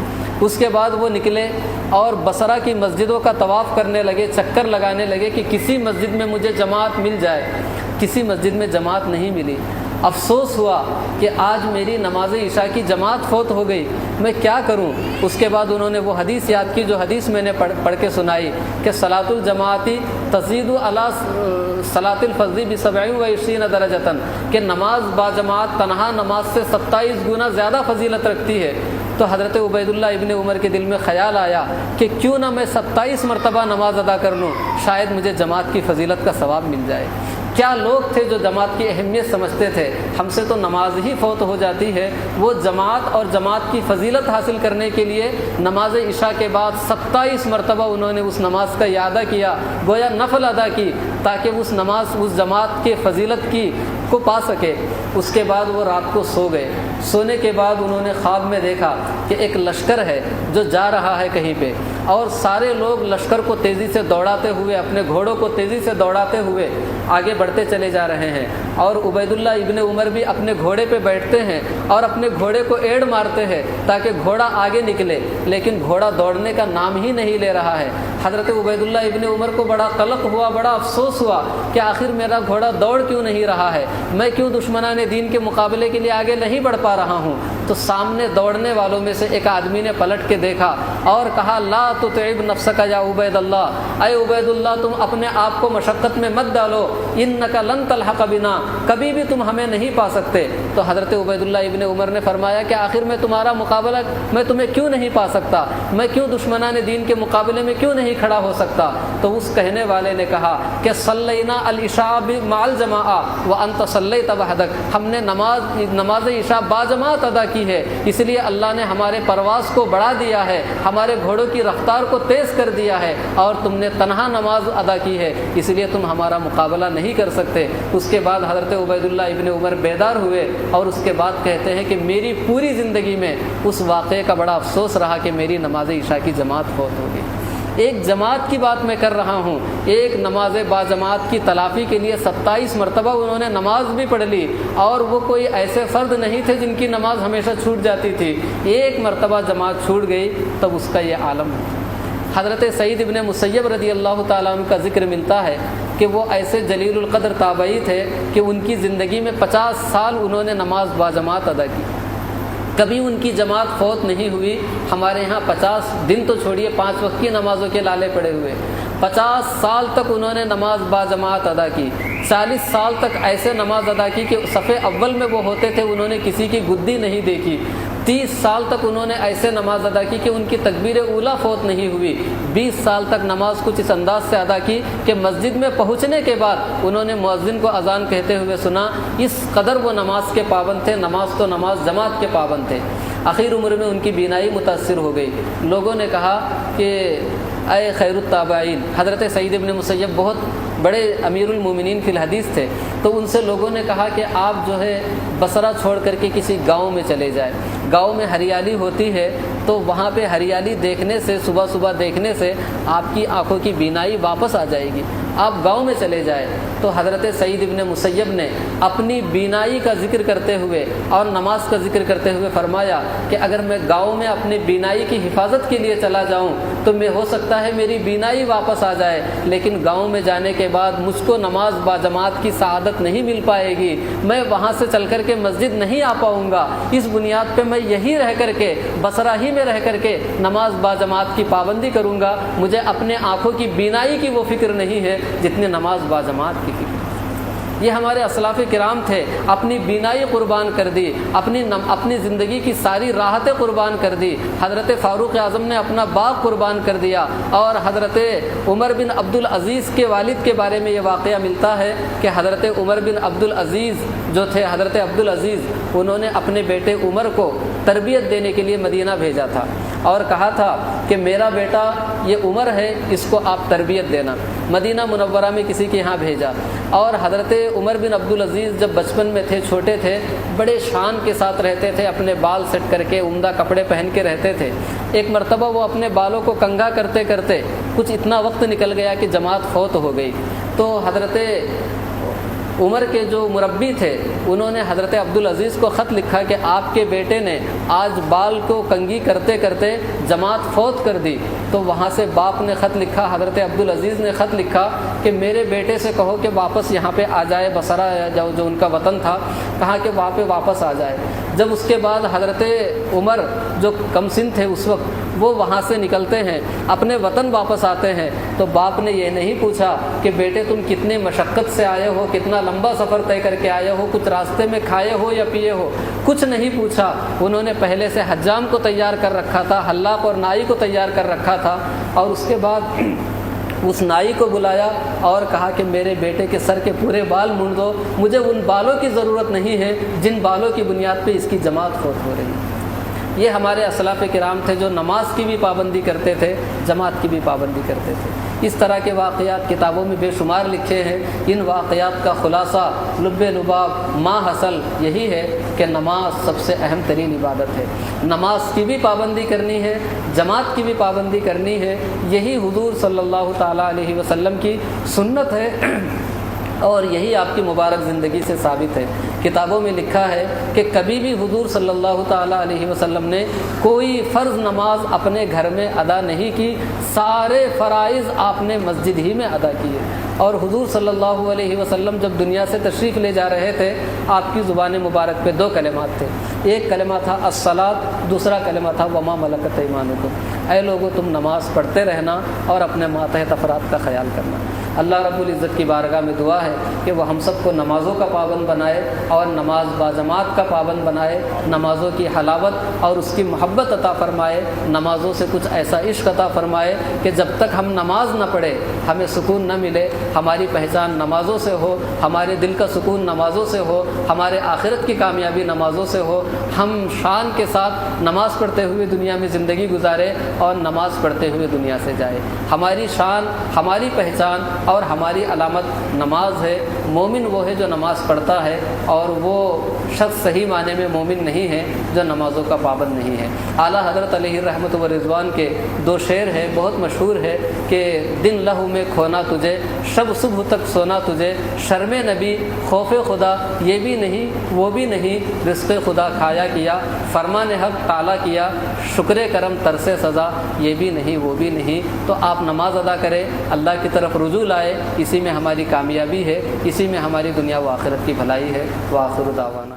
اس کے بعد وہ نکلے اور بصرہ کی مسجدوں کا طواف کرنے لگے، چکر لگانے لگے کہ کسی مسجد میں مجھے جماعت مل جائے۔ کسی مسجد میں جماعت نہیں ملی۔ افسوس ہوا کہ آج میری نماز عشاء کی جماعت فوت ہو گئی، میں کیا کروں؟ اس کے بعد انہوں نے وہ حدیث یاد کی جو حدیث میں نے پڑھ کے سنائی کہ صلاۃ الجماعتی تزید علی صلاۃ الفضل ب27 درجۃ، کہ نماز باجماعت تنہا نماز سے 27 گنا زیادہ فضیلت رکھتی ہے۔ تو حضرت عبید اللہ ابن عمر کے دل میں خیال آیا کہ کیوں نہ میں 27 مرتبہ نماز ادا کر لوں، شاید مجھے جماعت کی فضیلت کا ثواب مل جائے۔ کیا لوگ تھے جو جماعت کی اہمیت سمجھتے تھے۔ ہم سے تو نماز ہی فوت ہو جاتی ہے، وہ جماعت اور جماعت کی فضیلت حاصل کرنے کے لیے نماز عشاء کے بعد 27 مرتبہ انہوں نے اس نماز کا اعادہ کیا، گویا نفل ادا کی، تاکہ اس نماز اس جماعت کے فضیلت کی کو پا سکے۔ اس کے بعد وہ رات کو سو گئے۔ سونے کے بعد انہوں نے خواب میں دیکھا کہ ایک لشکر ہے جو جا رہا ہے کہیں پہ، اور سارے لوگ لشکر کو تیزی سے دوڑاتے ہوئے، اپنے گھوڑوں کو تیزی سے دوڑاتے ہوئے آگے بڑھتے چلے جا رہے ہیں، اور عبید اللہ ابن عمر بھی اپنے گھوڑے پہ بیٹھتے ہیں اور اپنے گھوڑے کو ایڑ مارتے ہیں تاکہ گھوڑا آگے نکلے، لیکن گھوڑا دوڑنے کا نام ہی نہیں لے رہا ہے۔ حضرت عبید اللہ ابن عمر کو بڑا قلق ہوا، بڑا افسوس ہوا کہ آخر میرا گھوڑا دوڑ کیوں نہیں رہا ہے، میں کیوں دشمنان دین کے مقابلے کے لیے آگے نہیں بڑھ پا رہا ہوں۔ تو سامنے دوڑنے والوں میں سے ایک آدمی نے پلٹ کے دیکھا اور کہا لا تتعب نفسک یا عبید اللہ، اے عبید اللہ تم اپنے آپ کو مشقت میں مت ڈالو، انک لن تلحق بنا، کبھی بھی تم ہمیں نہیں پا سکتے۔ تو حضرت عبید اللہ ابن عمر نے فرمایا کہ آخر میں تمہارا مقابلہ میں تمہیں کیوں نہیں پا سکتا، میں کیوں دشمنان دین کے مقابلے میں کیوں نہیں کھڑا ہو سکتا؟ تو اس کہنے والے نے کہا کہ صلینا العشاء مع الجماعہ وانت صلیت وحدک، ہم نے نماز عشاء باجماعت ادا کی ہے، اس لیے اللہ نے ہمارے پرواز کو بڑھا دیا ہے، ہمارے گھوڑوں کی رفتار کو تیز کر دیا ہے، اور تم نے تنہا نماز ادا کی ہے، اس لیے تم ہمارا مقابلہ نہیں کر سکتے۔ اس کے بعد حضرت عبید اللہ ابن عمر بیدار ہوئے اور اس کے بعد کہتے ہیں کہ میری پوری زندگی میں اس واقعے کا بڑا افسوس رہا کہ میری نماز عشاء کی جماعت فوت ہو گئی۔ ایک جماعت کی بات میں کر رہا ہوں، ایک نماز باجماعت کی تلافی کے لیے 27 مرتبہ انہوں نے نماز بھی پڑھ لی، اور وہ کوئی ایسے فرد نہیں تھے جن کی نماز ہمیشہ چھوٹ جاتی تھی۔ ایک مرتبہ جماعت چھوٹ گئی تب اس کا یہ عالم ہے۔ حضرت سعید ابن مسیب رضی اللہ تعالیٰ عنہ کا ذکر ملتا ہے کہ وہ ایسے جلیل القدر تابعی تھے کہ ان کی زندگی میں 50 سال انہوں نے نماز باجماعت ادا کی، کبھی ان کی جماعت فوت نہیں ہوئی۔ ہمارے ہاں 50 دن تو چھوڑیے، 5 وقت کی نمازوں کے لالے پڑے ہوئے، 50 سال تک انہوں نے نماز باجماعت ادا کی۔ 40 سال تک ایسے نماز ادا کی کہ صفِ اول میں وہ ہوتے تھے، انہوں نے کسی کی گدی نہیں دیکھی۔ 30 سال تک انہوں نے ایسے نماز ادا کی کہ ان کی تکبیر اولیٰ فوت نہیں ہوئی۔ 20 سال تک نماز کچھ اس انداز سے ادا کی کہ مسجد میں پہنچنے کے بعد انہوں نے مؤذن کو اذان کہتے ہوئے سنا، اس قدر وہ نماز کے پابند تھے، نماز تو نماز جماعت کے پابند تھے۔ آخر عمر میں ان کی بینائی متاثر ہو گئی۔ لوگوں نے کہا کہ اے خیر التابعین، حضرت سعید ابن مسیب بہت بڑے امیر المومنین فی الحدیث تھے، تو ان سے لوگوں نے کہا کہ آپ جو ہے بصرہ چھوڑ کر کے کسی گاؤں میں چلے جائیں، گاؤں میں ہریالی ہوتی ہے، تو وہاں پہ ہریالی دیکھنے سے، صبح صبح دیکھنے سے آپ کی آنکھوں کی بینائی واپس آ جائے گی، آپ گاؤں میں چلے جائیں۔ تو حضرت سعید ابن مسیب نے اپنی بینائی کا ذکر کرتے ہوئے اور نماز کا ذکر کرتے ہوئے فرمایا کہ اگر میں گاؤں میں اپنی بینائی کی حفاظت کے لیے چلا جاؤں تو میں ہو سکتا ہے میری بینائی واپس آ جائے، لیکن گاؤں میں جانے کے بعد مجھ کو نماز باجماعت کی سعادت نہیں مل پائے گی، میں وہاں سے چل کر کے مسجد نہیں آ پاؤں گا، اس بنیاد پہ میں یہی رہ کر کے بصرہ ہی میں رہ کر کے نماز باجماعت کی پابندی کروں گا، مجھے اپنے آنکھوں کی بینائی کی وہ فکر نہیں ہے جتنے نماز باجماعت کی فکر۔ یہ ہمارے اسلاف کرام تھے، اپنی بینائی قربان کر دی، اپنی زندگی کی ساری راحتیں قربان کر دی۔ حضرت فاروق اعظم نے اپنا باغ قربان کر دیا، اور حضرت عمر بن عبدالعزیز کے والد کے بارے میں یہ واقعہ ملتا ہے کہ حضرت عمر بن عبدالعزیز جو تھے، حضرت عبدالعزیز، انہوں نے اپنے بیٹے عمر کو تربیت دینے کے لیے مدینہ بھیجا تھا اور کہا تھا کہ میرا بیٹا یہ عمر ہے، اس کو آپ تربیت دینا۔ مدینہ منورہ میں کسی کے یہاں بھیجا، اور حضرت عمر بن عبدالعزیز جب بچپن میں تھے، چھوٹے تھے، بڑے شان کے ساتھ رہتے تھے، اپنے بال سیٹ کر کے عمدہ کپڑے پہن کے رہتے تھے۔ ایک مرتبہ وہ اپنے بالوں کو کنگھا کرتے کرتے کچھ اتنا وقت نکل گیا کہ جماعت فوت ہو گئی، تو حضرت عمر کے جو مربی تھے انہوں نے حضرت عبدالعزیز کو خط لکھا کہ آپ کے بیٹے نے آج بال کو کنگھی کرتے کرتے جماعت فوت کر دی۔ تو وہاں سے باپ نے خط لکھا، حضرت عبدالعزیز نے خط لکھا کہ میرے بیٹے سے کہو کہ واپس یہاں پہ آ جائے، بصرہ جو ان کا وطن تھا، کہا کہ وہاں پہ واپس آ جائے۔ جب اس کے بعد حضرت عمر جو کم سن تھے اس وقت، وہ وہاں سے نکلتے ہیں، اپنے وطن واپس آتے ہیں، تو باپ نے یہ نہیں پوچھا کہ بیٹے تم کتنے مشقت سے آئے ہو، کتنا لمبا سفر طے کر کے آئے ہو، کچھ راستے میں کھائے ہو یا پیے ہو، کچھ نہیں پوچھا۔ انہوں نے پہلے سے حجام کو تیار کر رکھا تھا، حلاق اور نائی کو تیار کر رکھا تھا، اور اس کے بعد اس نائی کو بلایا اور کہا کہ میرے بیٹے کے سر کے پورے بال مونڈ دو، مجھے ان بالوں کی ضرورت نہیں ہے جن بالوں کی بنیاد پہ اس کی جماعت فوت ہو رہی ہے۔ یہ ہمارے اسلاف کرام تھے جو نماز کی بھی پابندی کرتے تھے، جماعت کی بھی پابندی کرتے تھے۔ اس طرح کے واقعات کتابوں میں بے شمار لکھے ہیں۔ ان واقعات کا خلاصہ، لب لباب، ما حاصل یہی ہے کہ نماز سب سے اہم ترین عبادت ہے۔ نماز کی بھی پابندی کرنی ہے، جماعت کی بھی پابندی کرنی ہے۔ یہی حضور صلی اللہ تعالیٰ علیہ وسلم کی سنت ہے، اور یہی آپ کی مبارک زندگی سے ثابت ہے۔ کتابوں میں لکھا ہے کہ کبھی بھی حضور صلی اللہ تعالیٰ علیہ وسلم نے کوئی فرض نماز اپنے گھر میں ادا نہیں کی، سارے فرائض آپ نے مسجد ہی میں ادا کیے۔ اور حضور صلی اللہ علیہ وسلم جب دنیا سے تشریف لے جا رہے تھے، آپ کی زبان مبارک پہ دو کلمات تھے، ایک کلمہ تھا الصلاۃ، دوسرا کلمہ تھا وما ملکت ایمانکم، اے لوگو تم نماز پڑھتے رہنا اور اپنے ماتحت افراد کا خیال کرنا۔ اللہ رب العزت کی بارگاہ میں دعا ہے کہ وہ ہم سب کو نمازوں کا پابند بنائے اور نماز باجماعت کا پابند بنائے، نمازوں کی حلاوت اور اس کی محبت عطا فرمائے، نمازوں سے کچھ ایسا عشق عطا فرمائے کہ جب تک ہم نماز نہ پڑھے ہمیں سکون نہ ملے۔ ہماری پہچان نمازوں سے ہو، ہمارے دل کا سکون نمازوں سے ہو، ہمارے آخرت کی کامیابی نمازوں سے ہو۔ ہم شان کے ساتھ نماز پڑھتے ہوئے دنیا میں زندگی گزارے اور نماز پڑھتے ہوئے دنیا سے جائے۔ ہماری شان، ہماری پہچان اور ہماری علامت نماز ہے۔ مومن وہ ہے جو نماز پڑھتا ہے، اور وہ شخص صحیح معنی میں مومن نہیں ہے جو نمازوں کا پابند نہیں ہے۔ اعلیٰ حضرت علیہ رحمت و رضوان کے دو شعر ہیں، بہت مشہور ہے کہ دن لہو میں کھونا تجھے، شب صبح تک سونا تجھے، شرم نبی خوف خدا یہ بھی نہیں وہ بھی نہیں، رزق خدا کھایا کیا، فرمان حق ٹالا کیا، شکر کرم ترس سزا یہ بھی نہیں وہ بھی نہیں۔ تو آپ نماز ادا کریں، اللہ کی طرف رجوع لائے، اسی میں ہماری کامیابی ہے، اسی میں ہماری دنیا و آخرت کی بھلائی ہے۔ وآخر دعوانا